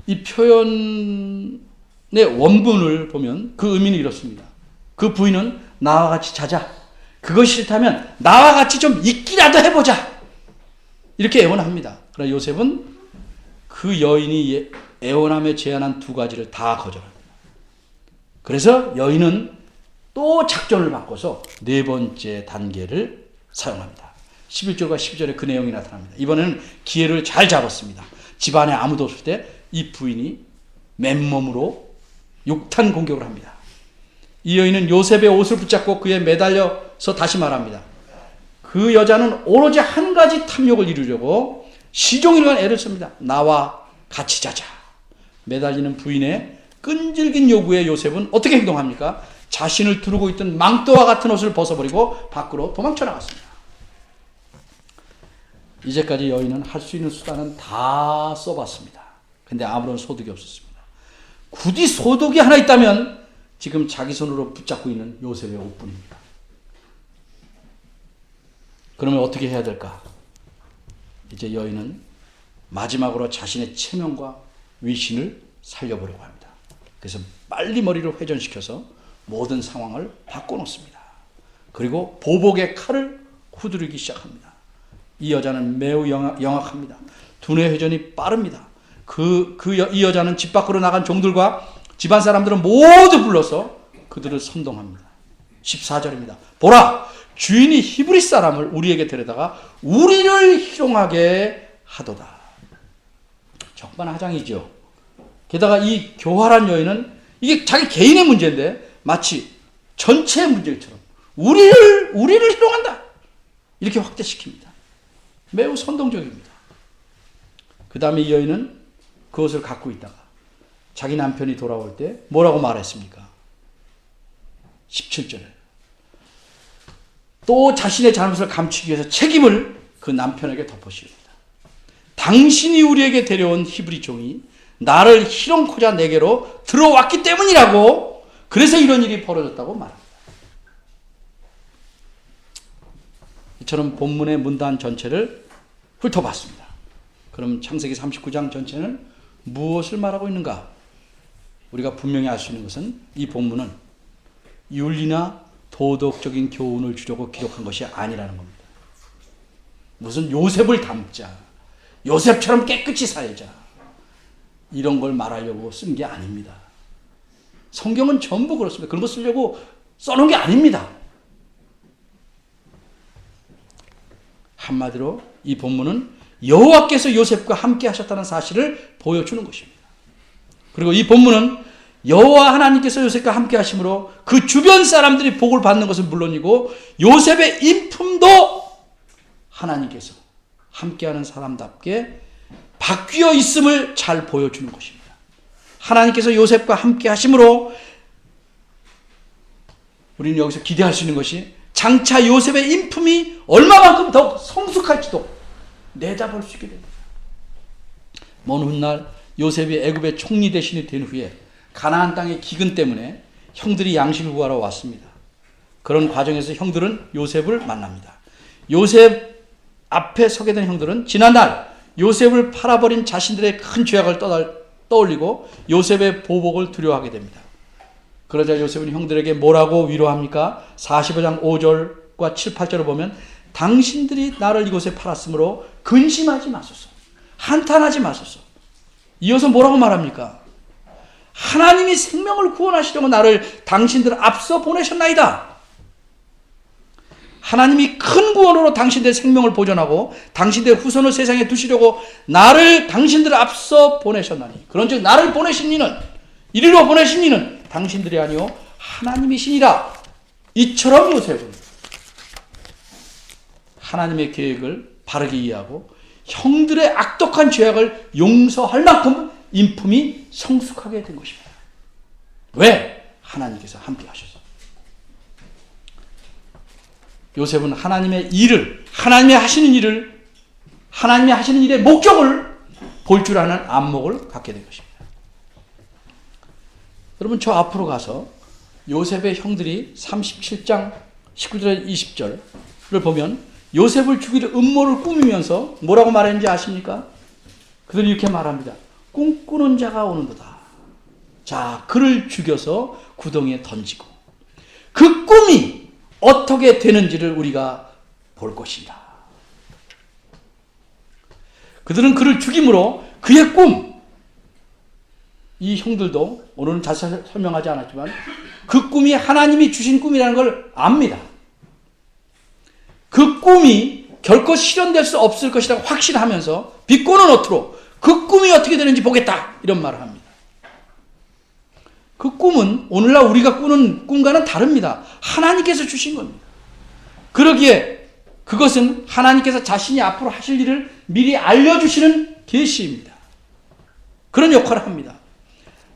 이 표현의 원문을 보면 그 의미는 이렇습니다. 그 부인은 나와 같이 자자. 그것이 싫다면 나와 같이 좀 있기라도 해보자. 이렇게 애원합니다. 그러나 요셉은 그 여인이 애원함에 제안한 두 가지를 다 거절합니다. 그래서 여인은 또 작전을 바꿔서 네 번째 단계를 사용합니다. 11절과 12절에 그 내용이 나타납니다. 이번에는 기회를 잘 잡았습니다. 집안에 아무도 없을 때 이 부인이 맨몸으로 육탄 공격을 합니다. 이 여인은 요셉의 옷을 붙잡고 그에 매달려서 다시 말합니다. 그 여자는 오로지 한 가지 탐욕을 이루려고 시종일관 애를 씁니다. 나와 같이 자자. 매달리는 부인의 끈질긴 요구에 요셉은 어떻게 행동합니까? 자신을 두르고 있던 망토와 같은 옷을 벗어버리고 밖으로 도망쳐 나갔습니다. 이제까지 여인은 할 수 있는 수단은 다 써봤습니다. 근데 아무런 소득이 없었습니다. 굳이 소득이 하나 있다면 지금 자기 손으로 붙잡고 있는 요셉의 옷뿐입니다. 그러면 어떻게 해야 될까? 이제 여인은 마지막으로 자신의 체면과 위신을 살려보려고 합니다. 그래서 빨리 머리를 회전시켜서 모든 상황을 바꿔놓습니다. 그리고 보복의 칼을 후두르기 시작합니다. 이 여자는 매우 영악합니다. 두뇌 회전이 빠릅니다. 이 여자는 집 밖으로 나간 종들과 집안 사람들은 모두 불러서 그들을 선동합니다. 14절입니다. 보라! 주인이 히브리 사람을 우리에게 데려다가 우리를 희롱하게 하도다. 적반하장이죠. 게다가 이 교활한 여인은 이게 자기 개인의 문제인데 마치 전체의 문제처럼 우리를 희롱한다. 이렇게 확대시킵니다. 매우 선동적입니다. 그 다음에 이 여인은 그것을 갖고 있다가 자기 남편이 돌아올 때 뭐라고 말했습니까? 17절에 또 자신의 잘못을 감추기 위해서 책임을 그 남편에게 덮어씌웁니다. 당신이 우리에게 데려온 히브리 종이 나를 희롱코자 내게로 들어왔기 때문이라고, 그래서 이런 일이 벌어졌다고 말합니다. 이처럼 본문의 문단 전체를 훑어봤습니다. 그럼 창세기 39장 전체는 무엇을 말하고 있는가? 우리가 분명히 알 수 있는 것은 이 본문은 윤리나 도덕적인 교훈을 주려고 기록한 것이 아니라는 겁니다. 무슨 요셉을 닮자, 요셉처럼 깨끗이 살자, 이런 걸 말하려고 쓴 게 아닙니다. 성경은 전부 그렇습니다. 그런 거 쓰려고 써놓은 게 아닙니다. 한마디로 이 본문은 여호와께서 요셉과 함께 하셨다는 사실을 보여주는 것입니다. 그리고 이 본문은 여호와 하나님께서 요셉과 함께 하심으로 그 주변 사람들이 복을 받는 것은 물론이고 요셉의 인품도 하나님께서 함께하는 사람답게 바뀌어 있음을 잘 보여주는 것입니다. 하나님께서 요셉과 함께 하심으로 우리는 여기서 기대할 수 있는 것이 장차 요셉의 인품이 얼마만큼 더 성숙할지도 내다볼 수 있게 됩니다. 먼 훗날 요셉이 애굽의 총리 대신이 된 후에 가나안 땅의 기근 때문에 형들이 양식을 구하러 왔습니다. 그런 과정에서 형들은 요셉을 만납니다. 요셉 앞에 서게 된 형들은 지난날 요셉을 팔아버린 자신들의 큰 죄악을 떠올리고 요셉의 보복을 두려워하게 됩니다. 그러자 요셉은 형들에게 뭐라고 위로합니까? 45장 5절과 7, 8절을 보면 당신들이 나를 이곳에 팔았으므로 근심하지 마소서. 한탄하지 마소서. 이어서 뭐라고 말합니까? 하나님이 생명을 구원하시려고 나를 당신들 앞서 보내셨나이다. 하나님이 큰 구원으로 당신들의 생명을 보존하고 당신들의 후손을 세상에 두시려고 나를 당신들 앞서 보내셨나니 그런즉 나를 보내신 이는 이리로 보내신 이는 당신들이 아니요 하나님이시니라. 이처럼 요셉은 하나님의 계획을 바르게 이해하고 형들의 악독한 죄악을 용서할 만큼 인품이 성숙하게 된 것입니다. 왜? 하나님께서 함께 하셔서. 요셉은 하나님의 일을, 하나님이 하시는 일의 목적을 볼 줄 아는 안목을 갖게 된 것입니다. 여러분, 저 앞으로 가서 요셉의 형들이 37장 19절 20절을 보면 요셉을 죽이려 음모를 꾸미면서 뭐라고 말했는지 아십니까? 그들이 이렇게 말합니다. 꿈꾸는 자가 오는도다. 자, 그를 죽여서 구덩이에 던지고 그 꿈이 어떻게 되는지를 우리가 볼 것이다. 그들은 그를 죽임으로 그의 꿈, 이 형들도 오늘은 자세히 설명하지 않았지만 그 꿈이 하나님이 주신 꿈이라는 걸 압니다. 그 꿈이 결코 실현될 수 없을 것이라고 확신하면서 비꼬는 어투로 그 꿈이 어떻게 되는지 보겠다 이런 말을 합니다. 그 꿈은 오늘날 우리가 꾸는 꿈과는 다릅니다. 하나님께서 주신 겁니다. 그러기에 그것은 하나님께서 자신이 앞으로 하실 일을 미리 알려주시는 계시입니다. 그런 역할을 합니다.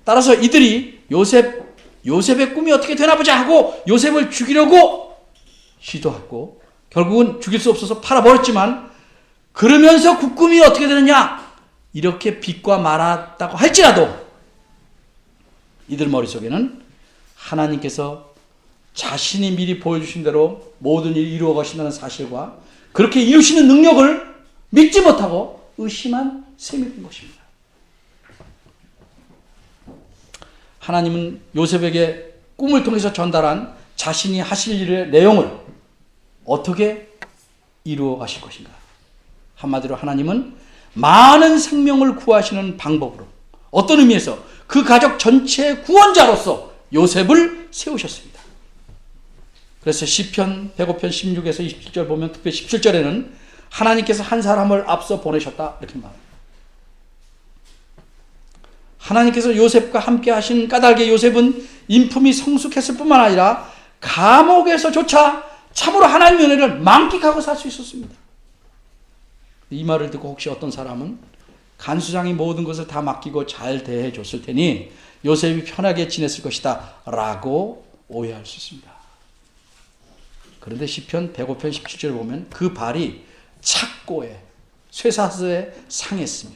따라서 이들이 요셉의 꿈이 어떻게 되나 보자 하고 요셉을 죽이려고 시도하고 결국은 죽일 수 없어서 팔아버렸지만 그러면서 그 꿈이 어떻게 되느냐 이렇게 빛과 말았다고 할지라도 이들 머릿속에는 하나님께서 자신이 미리 보여주신 대로 모든 일을 이루어 가신다는 사실과 그렇게 이루시는 능력을 믿지 못하고 의심한 셈이 된 것입니다. 하나님은 요셉에게 꿈을 통해서 전달한 자신이 하실 일의 내용을 어떻게 이루어 가실 것인가? 한마디로 하나님은 많은 생명을 구하시는 방법으로 어떤 의미에서 그 가족 전체의 구원자로서 요셉을 세우셨습니다. 그래서 시편 105편 16에서 27절 보면 특별히 17절에는 하나님께서 한 사람을 앞서 보내셨다 이렇게 말합니다. 하나님께서 요셉과 함께 하신 까닭에 요셉은 인품이 성숙했을 뿐만 아니라 감옥에서조차 참으로 하나님의 은혜를 만끽하고 살 수 있었습니다. 이 말을 듣고 혹시 어떤 사람은 간수장이 모든 것을 다 맡기고 잘 대해줬을 테니 요셉이 편하게 지냈을 것이다 라고 오해할 수 있습니다. 그런데 시편 105편 17절을 보면 그 발이 착고에 쇠사슬에 상했으며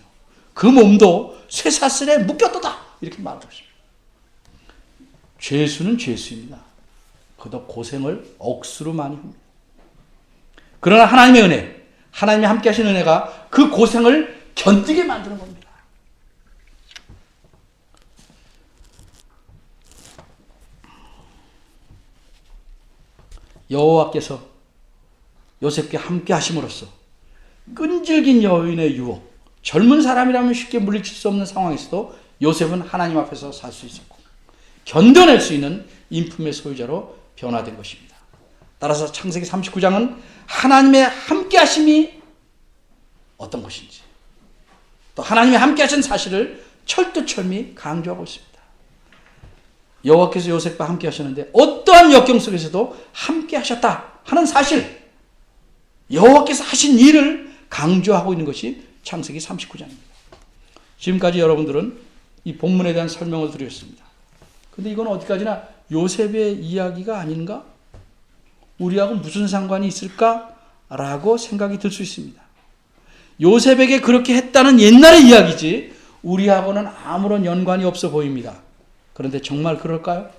그 몸도 쇠사슬에 묶였도다 이렇게 말하고 있습니다. 죄수는 죄수입니다. 그도 고생을 억수로 많이 합니다. 그러나 하나님의 은혜, 하나님이 함께 하신 은혜가 그 고생을 견디게 만드는 겁니다. 여호와께서 요셉과 함께 하심으로써 끈질긴 여인의 유혹, 젊은 사람이라면 쉽게 물리칠 수 없는 상황에서도 요셉은 하나님 앞에서 살 수 있었고 견뎌낼 수 있는 인품의 소유자로 변화된 것입니다. 따라서 창세기 39장은 하나님의 함께 하심이 어떤 것인지 또 하나님의 함께 하신 사실을 철두철미 강조하고 있습니다. 여호와께서 요셉과 함께 하셨는데 어떠한 역경 속에서도 함께 하셨다 하는 사실, 여호와께서 하신 일을 강조하고 있는 것이 창세기 39장입니다. 지금까지 여러분들은 이 본문에 대한 설명을 드렸습니다. 근데 이건 어디까지나 요셉의 이야기가 아닌가? 우리하고 무슨 상관이 있을까? 라고 생각이 들 수 있습니다. 요셉에게 그렇게 했다는 옛날의 이야기지 우리하고는 아무런 연관이 없어 보입니다. 그런데 정말 그럴까요?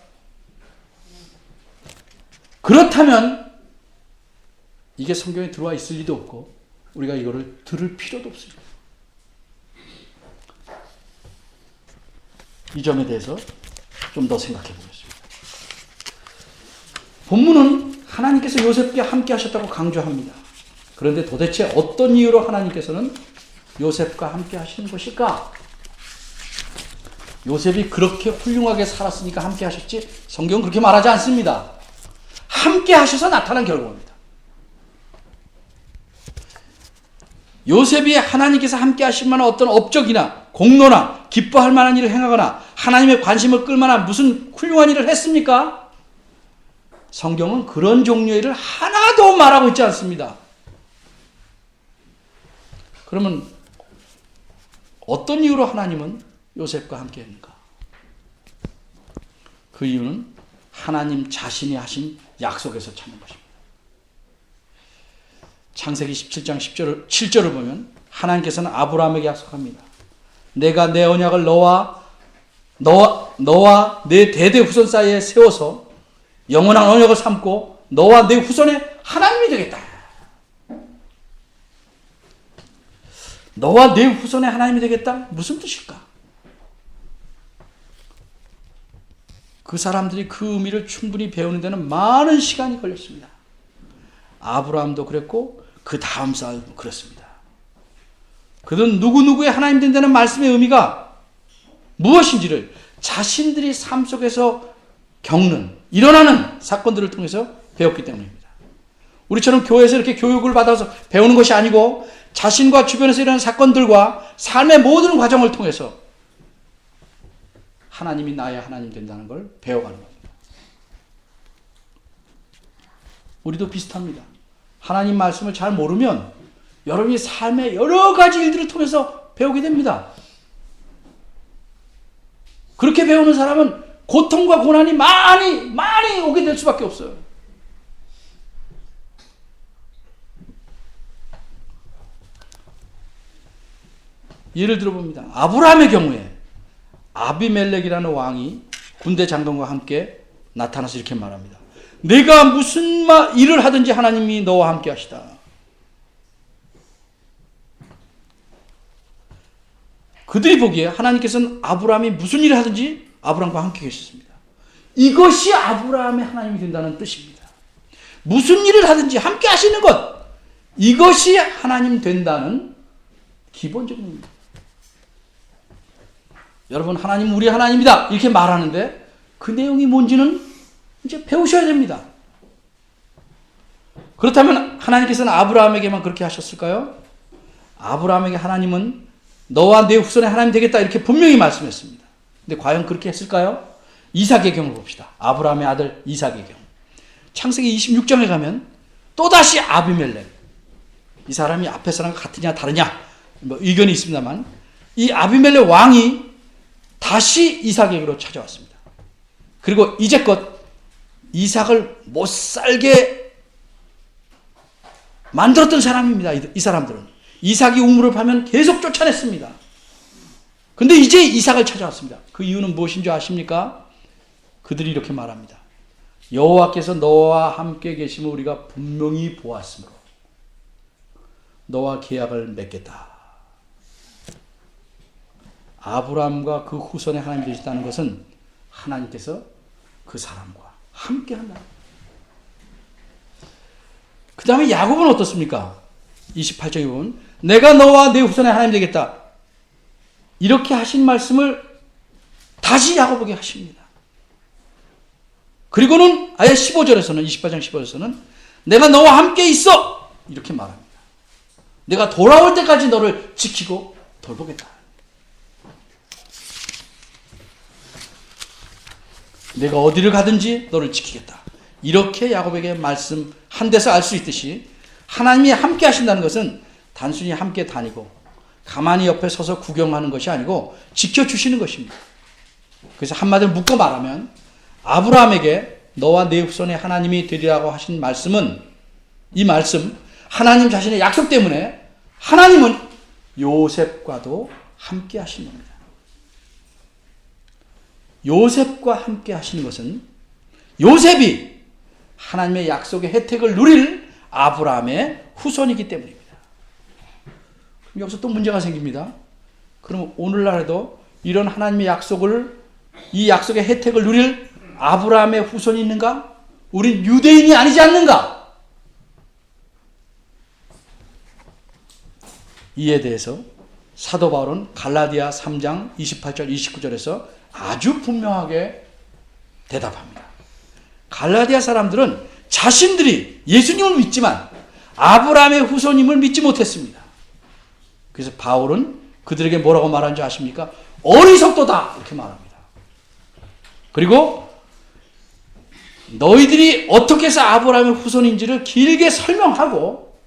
그렇다면 이게 성경에 들어와 있을 리도 없고 우리가 이거를 들을 필요도 없습니다. 이 점에 대해서 좀 더 생각해 보겠습니다. 본문은 하나님께서 요셉과 함께 하셨다고 강조합니다. 그런데 도대체 어떤 이유로 하나님께서는 요셉과 함께 하시는 것일까? 요셉이 그렇게 훌륭하게 살았으니까 함께 하셨지 성경은 그렇게 말하지 않습니다. 함께 하셔서 나타난 결과입니다. 요셉이 하나님께서 함께 하실 만한 어떤 업적이나 공로나 기뻐할 만한 일을 행하거나 하나님의 관심을 끌 만한 무슨 훌륭한 일을 했습니까? 성경은 그런 종류의 일을 하나도 말하고 있지 않습니다. 그러면 어떤 이유로 하나님은 요셉과 함께 했는가? 그 이유는 하나님 자신이 하신 약속에서 찾는 것입니다. 창세기 17장 7절을 보면 하나님께서는 아브라함에게 약속합니다. 내가 내 언약을 너와 내 대대 후손 사이에 세워서 영원한 언약을 삼고 너와 내 후손의 하나님이 되겠다. 너와 내 후손의 하나님이 되겠다? 무슨 뜻일까? 그 사람들이 그 의미를 충분히 배우는 데는 많은 시간이 걸렸습니다. 아브라함도 그랬고 그 다음 사람도 그렇습니다. 그들은 누구누구의 하나님 된다는 말씀의 의미가 무엇인지를 자신들이 삶 속에서 겪는, 일어나는 사건들을 통해서 배웠기 때문입니다. 우리처럼 교회에서 이렇게 교육을 받아서 배우는 것이 아니고 자신과 주변에서 일어나는 사건들과 삶의 모든 과정을 통해서 하나님이 나의 하나님 된다는 걸 배워가는 겁니다. 우리도 비슷합니다. 하나님 말씀을 잘 모르면 여러분이 삶의 여러 가지 일들을 통해서 배우게 됩니다. 그렇게 배우는 사람은 고통과 고난이 많이 오게 될 수밖에 없어요. 예를 들어봅니다. 아브라함의 경우에 아비멜렉이라는 왕이 군대 장관과 함께 나타나서 이렇게 말합니다. 내가 무슨 일을 하든지 하나님이 너와 함께 하시다. 그들이 보기에 하나님께서는 아브라함이 무슨 일을 하든지 아브라함과 함께 계셨습니다. 이것이 아브라함의 하나님이 된다는 뜻입니다. 무슨 일을 하든지 함께 하시는 것, 이것이 하나님 된다는 기본적인 의미입니다. 여러분, 하나님 우리 하나님이다 이렇게 말하는데 그 내용이 뭔지는 이제 배우셔야 됩니다. 그렇다면 하나님께서는 아브라함에게만 그렇게 하셨을까요? 아브라함에게 하나님은 너와 내 후손의 하나님 되겠다 이렇게 분명히 말씀했습니다. 근데 과연 그렇게 했을까요? 이삭의 경우를 봅시다. 아브라함의 아들 이삭의 경우. 창세기 26장에 가면 또다시 아비멜렉, 이 사람이 앞에 사람과 같으냐 다르냐 의견이 있습니다만 이 아비멜렉 왕이 다시 이삭에게로 찾아왔습니다. 그리고 이제껏 이삭을 못 살게 만들었던 사람입니다. 이 사람들은 이삭이 우물을 파면 계속 쫓아냈습니다. 근데 이제 이삭을 찾아왔습니다. 그 이유는 무엇인 줄 아십니까? 그들이 이렇게 말합니다. 여호와께서 너와 함께 계심을 우리가 분명히 보았으므로 너와 계약을 맺겠다. 아브라함과 그 후손의 하나님 되시다는 것은 하나님께서 그 사람과 함께 한다. 그 다음에 야곱은 어떻습니까? 28장에 보면 내가 너와 내 후손의 하나님 되겠다. 이렇게 하신 말씀을 다시 야곱에게 하십니다. 그리고는 아예 15절에서는 28장 15절에서는 내가 너와 함께 있어 이렇게 말합니다. 내가 돌아올 때까지 너를 지키고 돌보겠다. 내가 어디를 가든지 너를 지키겠다. 이렇게 야곱에게 말씀한 데서 알 수 있듯이 하나님이 함께 하신다는 것은 단순히 함께 다니고 가만히 옆에 서서 구경하는 것이 아니고 지켜주시는 것입니다. 그래서 한마디로 묶어 말하면 아브라함에게 너와 내 후손의 하나님이 되리라고 하신 말씀은 이 말씀 하나님 자신의 약속 때문에 하나님은 요셉과도 함께 하신 겁니다. 요셉과 함께 하시는 것은 요셉이 하나님의 약속의 혜택을 누릴 아브라함의 후손이기 때문입니다. 그럼 여기서 또 문제가 생깁니다. 그럼 오늘날에도 이런 하나님의 약속을 이 약속의 혜택을 누릴 아브라함의 후손이 있는가? 우린 유대인이 아니지 않는가? 이에 대해서 사도 바울은 갈라디아 3장 28절 29절에서 아주 분명하게 대답합니다. 갈라디아 사람들은 자신들이 예수님을 믿지만 아브라함의 후손임을 믿지 못했습니다. 그래서 바울은 그들에게 뭐라고 말하는지 아십니까? 어리석도다 이렇게 말합니다. 그리고 너희들이 어떻게 해서 아브라함의 후손인지를 길게 설명하고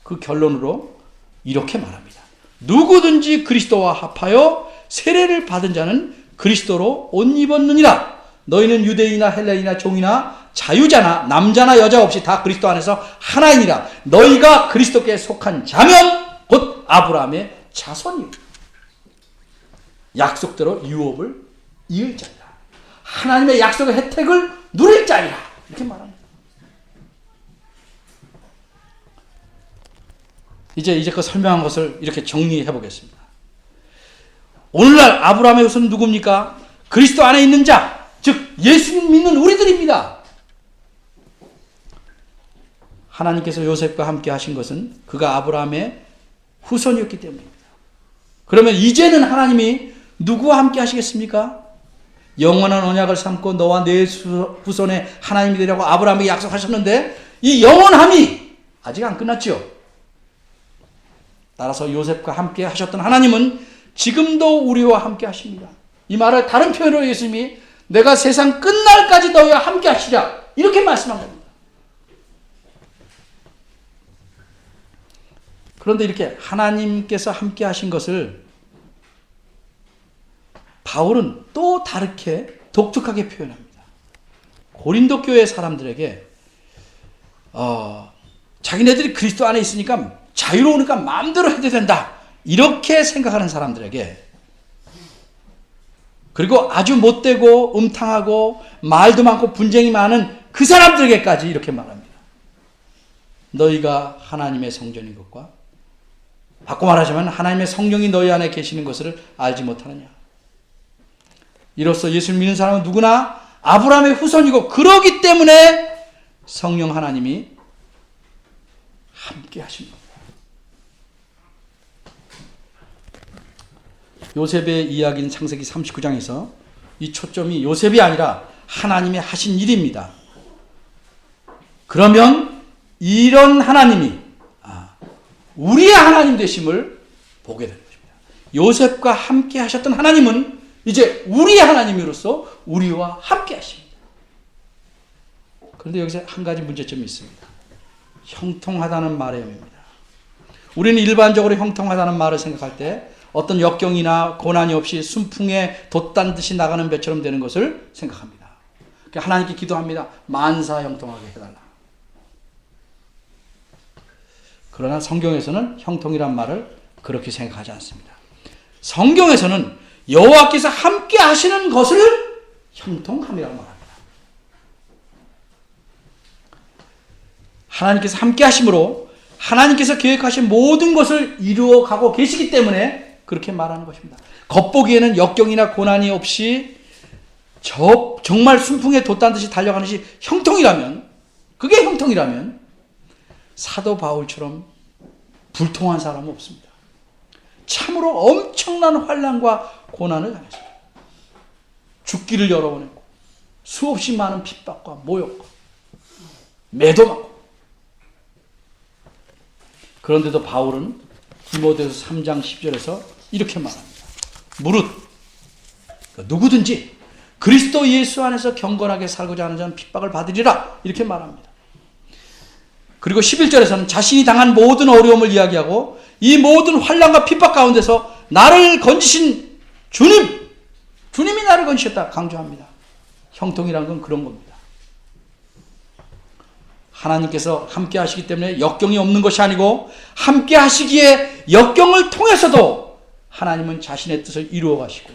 그 결론으로 이렇게 말합니다. 누구든지 그리스도와 합하여 세례를 받은 자는 그리스도로 옷 입었느니라. 너희는 유대인이나 헬레인이나 종이나 자유자나 남자나 여자 없이 다 그리스도 안에서 하나이니라. 너희가 그리스도께 속한 자면 곧 아브라함의 자손이요 약속대로 유업을 이을 자니라. 하나님의 약속의 혜택을 누릴 자니라. 이렇게 말합니다. 이제 그 설명한 것을 이렇게 정리해 보겠습니다. 오늘날 아브라함의 후손은 누굽니까? 그리스도 안에 있는 자, 즉 예수님 믿는 우리들입니다. 하나님께서 요셉과 함께 하신 것은 그가 아브라함의 후손이었기 때문입니다. 그러면 이제는 하나님이 누구와 함께 하시겠습니까? 영원한 언약을 삼고 너와 내 후손의 하나님이 되라고 아브라함에게 약속하셨는데 이 영원함이 아직 안 끝났죠. 따라서 요셉과 함께 하셨던 하나님은 지금도 우리와 함께 하십니다. 이 말을 다른 표현으로 예수님이 내가 세상 끝날까지 너희와 함께 하시랴 이렇게 말씀한 겁니다. 그런데 이렇게 하나님께서 함께 하신 것을 바울은 또 다르게 독특하게 표현합니다. 고린도 교회 사람들에게 자기네들이 그리스도 안에 있으니까 자유로우니까 마음대로 해도 된다 이렇게 생각하는 사람들에게, 그리고 아주 못되고 음탕하고 말도 많고 분쟁이 많은 그 사람들에게까지 이렇게 말합니다. 너희가 하나님의 성전인 것과, 바꿔 말하자면 하나님의 성령이 너희 안에 계시는 것을 알지 못하느냐. 이로써 예수를 믿는 사람은 누구나 아브라함의 후손이고, 그러기 때문에 성령 하나님이 함께 하신 겁니다. 요셉의 이야기는 창세기 39장에서 이 초점이 요셉이 아니라 하나님이 하신 일입니다. 그러면 이런 하나님이 우리의 하나님 되심을 보게 되는 것입니다. 요셉과 함께 하셨던 하나님은 이제 우리의 하나님으로서 우리와 함께 하십니다. 그런데 여기서 한 가지 문제점이 있습니다. 형통하다는 말의 의미입니다. 우리는 일반적으로 형통하다는 말을 생각할 때 어떤 역경이나 고난이 없이 순풍에 돛단 듯이 나가는 배처럼 되는 것을 생각합니다. 하나님께 기도합니다. 만사 형통하게 해달라. 그러나 성경에서는 형통이란 말을 그렇게 생각하지 않습니다. 성경에서는 여호와께서 함께 하시는 것을 형통함이라고 말합니다. 하나님께서 함께 하심으로 하나님께서 계획하신 모든 것을 이루어가고 계시기 때문에 그렇게 말하는 것입니다. 겉보기에는 역경이나 고난이 없이 정말 순풍에 돛단 듯이 달려가는 것이 형통이라면, 그게 형통이라면 사도 바울처럼 불통한 사람은 없습니다. 참으로 엄청난 환난과 고난을 당했습니다. 죽기를 여러 번 했고 수없이 많은 핍박과 모욕과 매도받고, 그런데도 바울은 디모데후서 3장 10절에서 이렇게 말합니다. 무릇 누구든지 그리스도 예수 안에서 경건하게 살고자 하는 자는 핍박을 받으리라 이렇게 말합니다. 그리고 11절에서는 자신이 당한 모든 어려움을 이야기하고 이 모든 환난과 핍박 가운데서 나를 건지신 주님이 나를 건지셨다 강조합니다. 형통이란 건 그런 겁니다. 하나님께서 함께 하시기 때문에 역경이 없는 것이 아니고, 함께 하시기에 역경을 통해서도 하나님은 자신의 뜻을 이루어 가시고,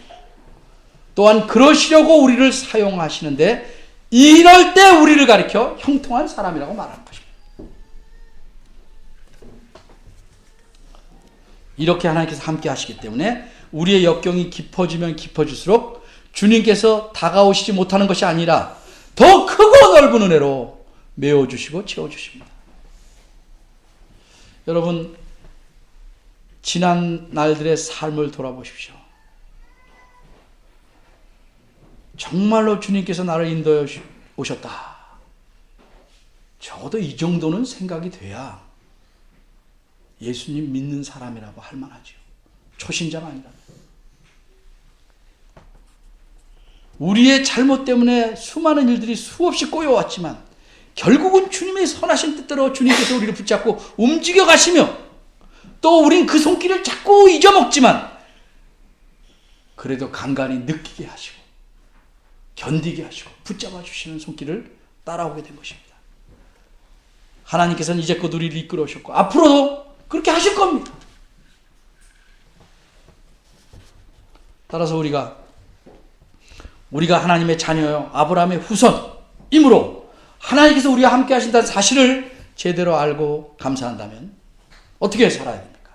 또한 그러시려고 우리를 사용하시는데, 이럴 때 우리를 가리켜 형통한 사람이라고 말하는 것입니다. 이렇게 하나님께서 함께 하시기 때문에 우리의 역경이 깊어지면 깊어질수록 주님께서 다가오시지 못하는 것이 아니라 더 크고 넓은 은혜로 메워주시고 채워주십니다. 여러분, 지난 날들의 삶을 돌아보십시오. 정말로 주님께서 나를 인도해 오셨다. 적어도 이 정도는 생각이 돼야 예수님 믿는 사람이라고 할 만하죠. 초신자가 아니라. 우리의 잘못 때문에 수많은 일들이 수없이 꼬여왔지만 결국은 주님의 선하신 뜻대로 주님께서 우리를 붙잡고 움직여 가시며 또 우린 그 손길을 자꾸 잊어먹지만 그래도 간간히 느끼게 하시고 견디게 하시고 붙잡아 주시는 손길을 따라오게 된 것입니다. 하나님께서는 이제껏 우리를 이끌어 오셨고 앞으로도 그렇게 하실 겁니다. 따라서 우리가 하나님의 자녀요 아브라함의 후손이므로 하나님께서 우리와 함께 하신다는 사실을 제대로 알고 감사한다면 어떻게 살아야 됩니까?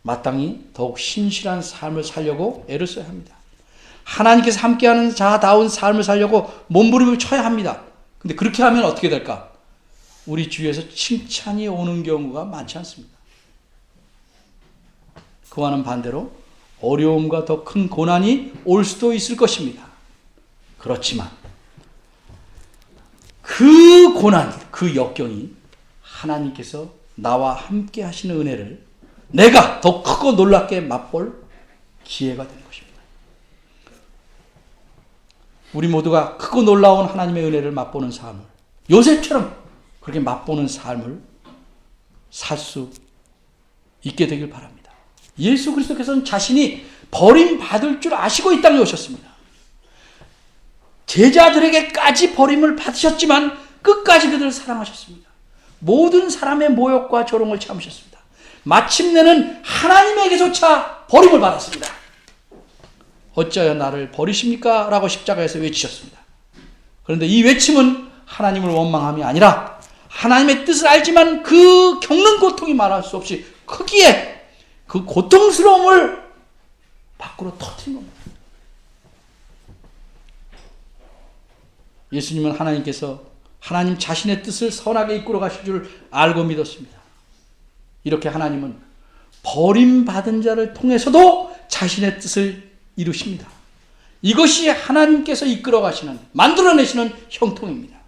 마땅히 더욱 신실한 삶을 살려고 애를 써야 합니다. 하나님께서 함께하는 자다운 삶을 살려고 몸부림을 쳐야 합니다. 근데 그렇게 하면 어떻게 될까? 우리 주위에서 칭찬이 오는 경우가 많지 않습니다. 그와는 반대로 어려움과 더 큰 고난이 올 수도 있을 것입니다. 그렇지만 그 고난, 그 역경이 하나님께서 나와 함께 하시는 은혜를 내가 더 크고 놀랍게 맛볼 기회가 되는 것입니다. 우리 모두가 크고 놀라운 하나님의 은혜를 맛보는 삶을 요셉처럼 그렇게 맛보는 삶을 살 수 있게 되길 바랍니다. 예수 그리스도께서는 자신이 버림받을 줄 아시고 이 땅에 오셨습니다. 제자들에게까지 버림을 받으셨지만 끝까지 그들을 사랑하셨습니다. 모든 사람의 모욕과 조롱을 참으셨습니다. 마침내는 하나님에게조차 버림을 받았습니다. 어찌하여 나를 버리십니까? 라고 십자가에서 외치셨습니다. 그런데 이 외침은 하나님을 원망함이 아니라 하나님의 뜻을 알지만 그 겪는 고통이 말할 수 없이 크기에 그 고통스러움을 밖으로 터뜨린 겁니다. 예수님은 하나님께서 하나님 자신의 뜻을 선하게 이끌어 가실 줄 알고 믿었습니다. 이렇게 하나님은 버림받은 자를 통해서도 자신의 뜻을 이루십니다. 이것이 하나님께서 이끌어 가시는, 만들어내시는 형통입니다.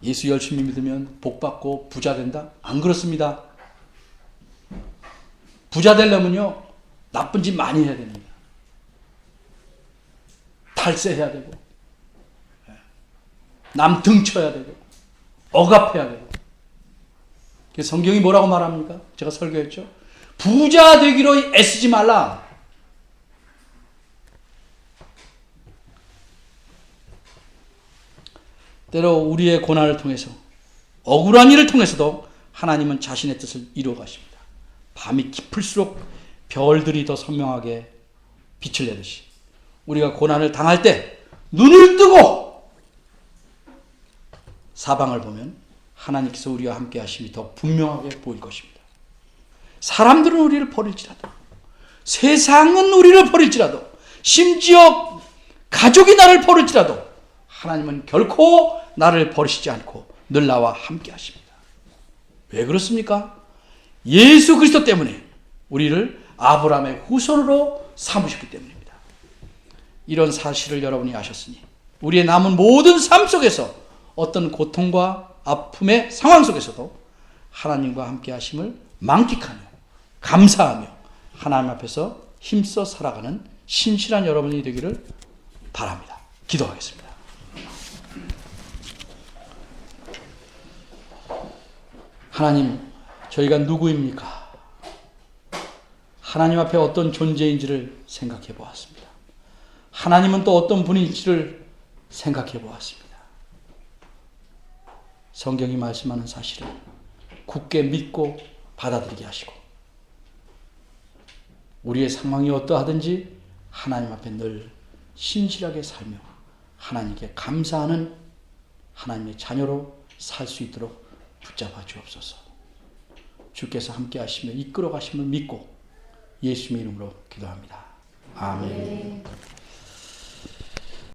예수 열심히 믿으면 복받고 부자 된다? 안 그렇습니다. 부자 되려면요, 나쁜 짓 많이 해야 됩니다. 탈세해야 되고, 남 등쳐야 되고, 억압해야 되고. 성경이 뭐라고 말합니까? 제가 설교했죠. 부자 되기로 애쓰지 말라. 때로 우리의 고난을 통해서, 억울한 일을 통해서도 하나님은 자신의 뜻을 이루어 가십니다. 밤이 깊을수록 별들이 더 선명하게 빛을 내듯이 우리가 고난을 당할 때 눈을 뜨고 사방을 보면 하나님께서 우리와 함께 하심이 더 분명하게 보일 것입니다. 사람들은 우리를 버릴지라도, 세상은 우리를 버릴지라도, 심지어 가족이 나를 버릴지라도 하나님은 결코 나를 버리시지 않고 늘 나와 함께 하십니다. 왜 그렇습니까? 예수 그리스도 때문에 우리를 아브라함의 후손으로 삼으셨기 때문입니다. 이런 사실을 여러분이 아셨으니 우리의 남은 모든 삶 속에서 어떤 고통과 아픔의 상황 속에서도 하나님과 함께 하심을 만끽하며 감사하며 하나님 앞에서 힘써 살아가는 신실한 여러분이 되기를 바랍니다. 기도하겠습니다. 하나님, 저희가 누구입니까? 하나님 앞에 어떤 존재인지를 생각해 보았습니다. 하나님은 또 어떤 분인지를 생각해 보았습니다. 성경이 말씀하는 사실을 굳게 믿고 받아들이게 하시고 우리의 상황이 어떠하든지 하나님 앞에 늘 신실하게 살며 하나님께 감사하는 하나님의 자녀로 살 수 있도록 붙잡아 주옵소서. 주께서 함께 하시며 이끌어 가심을 믿고 예수님의 이름으로 기도합니다. 아멘.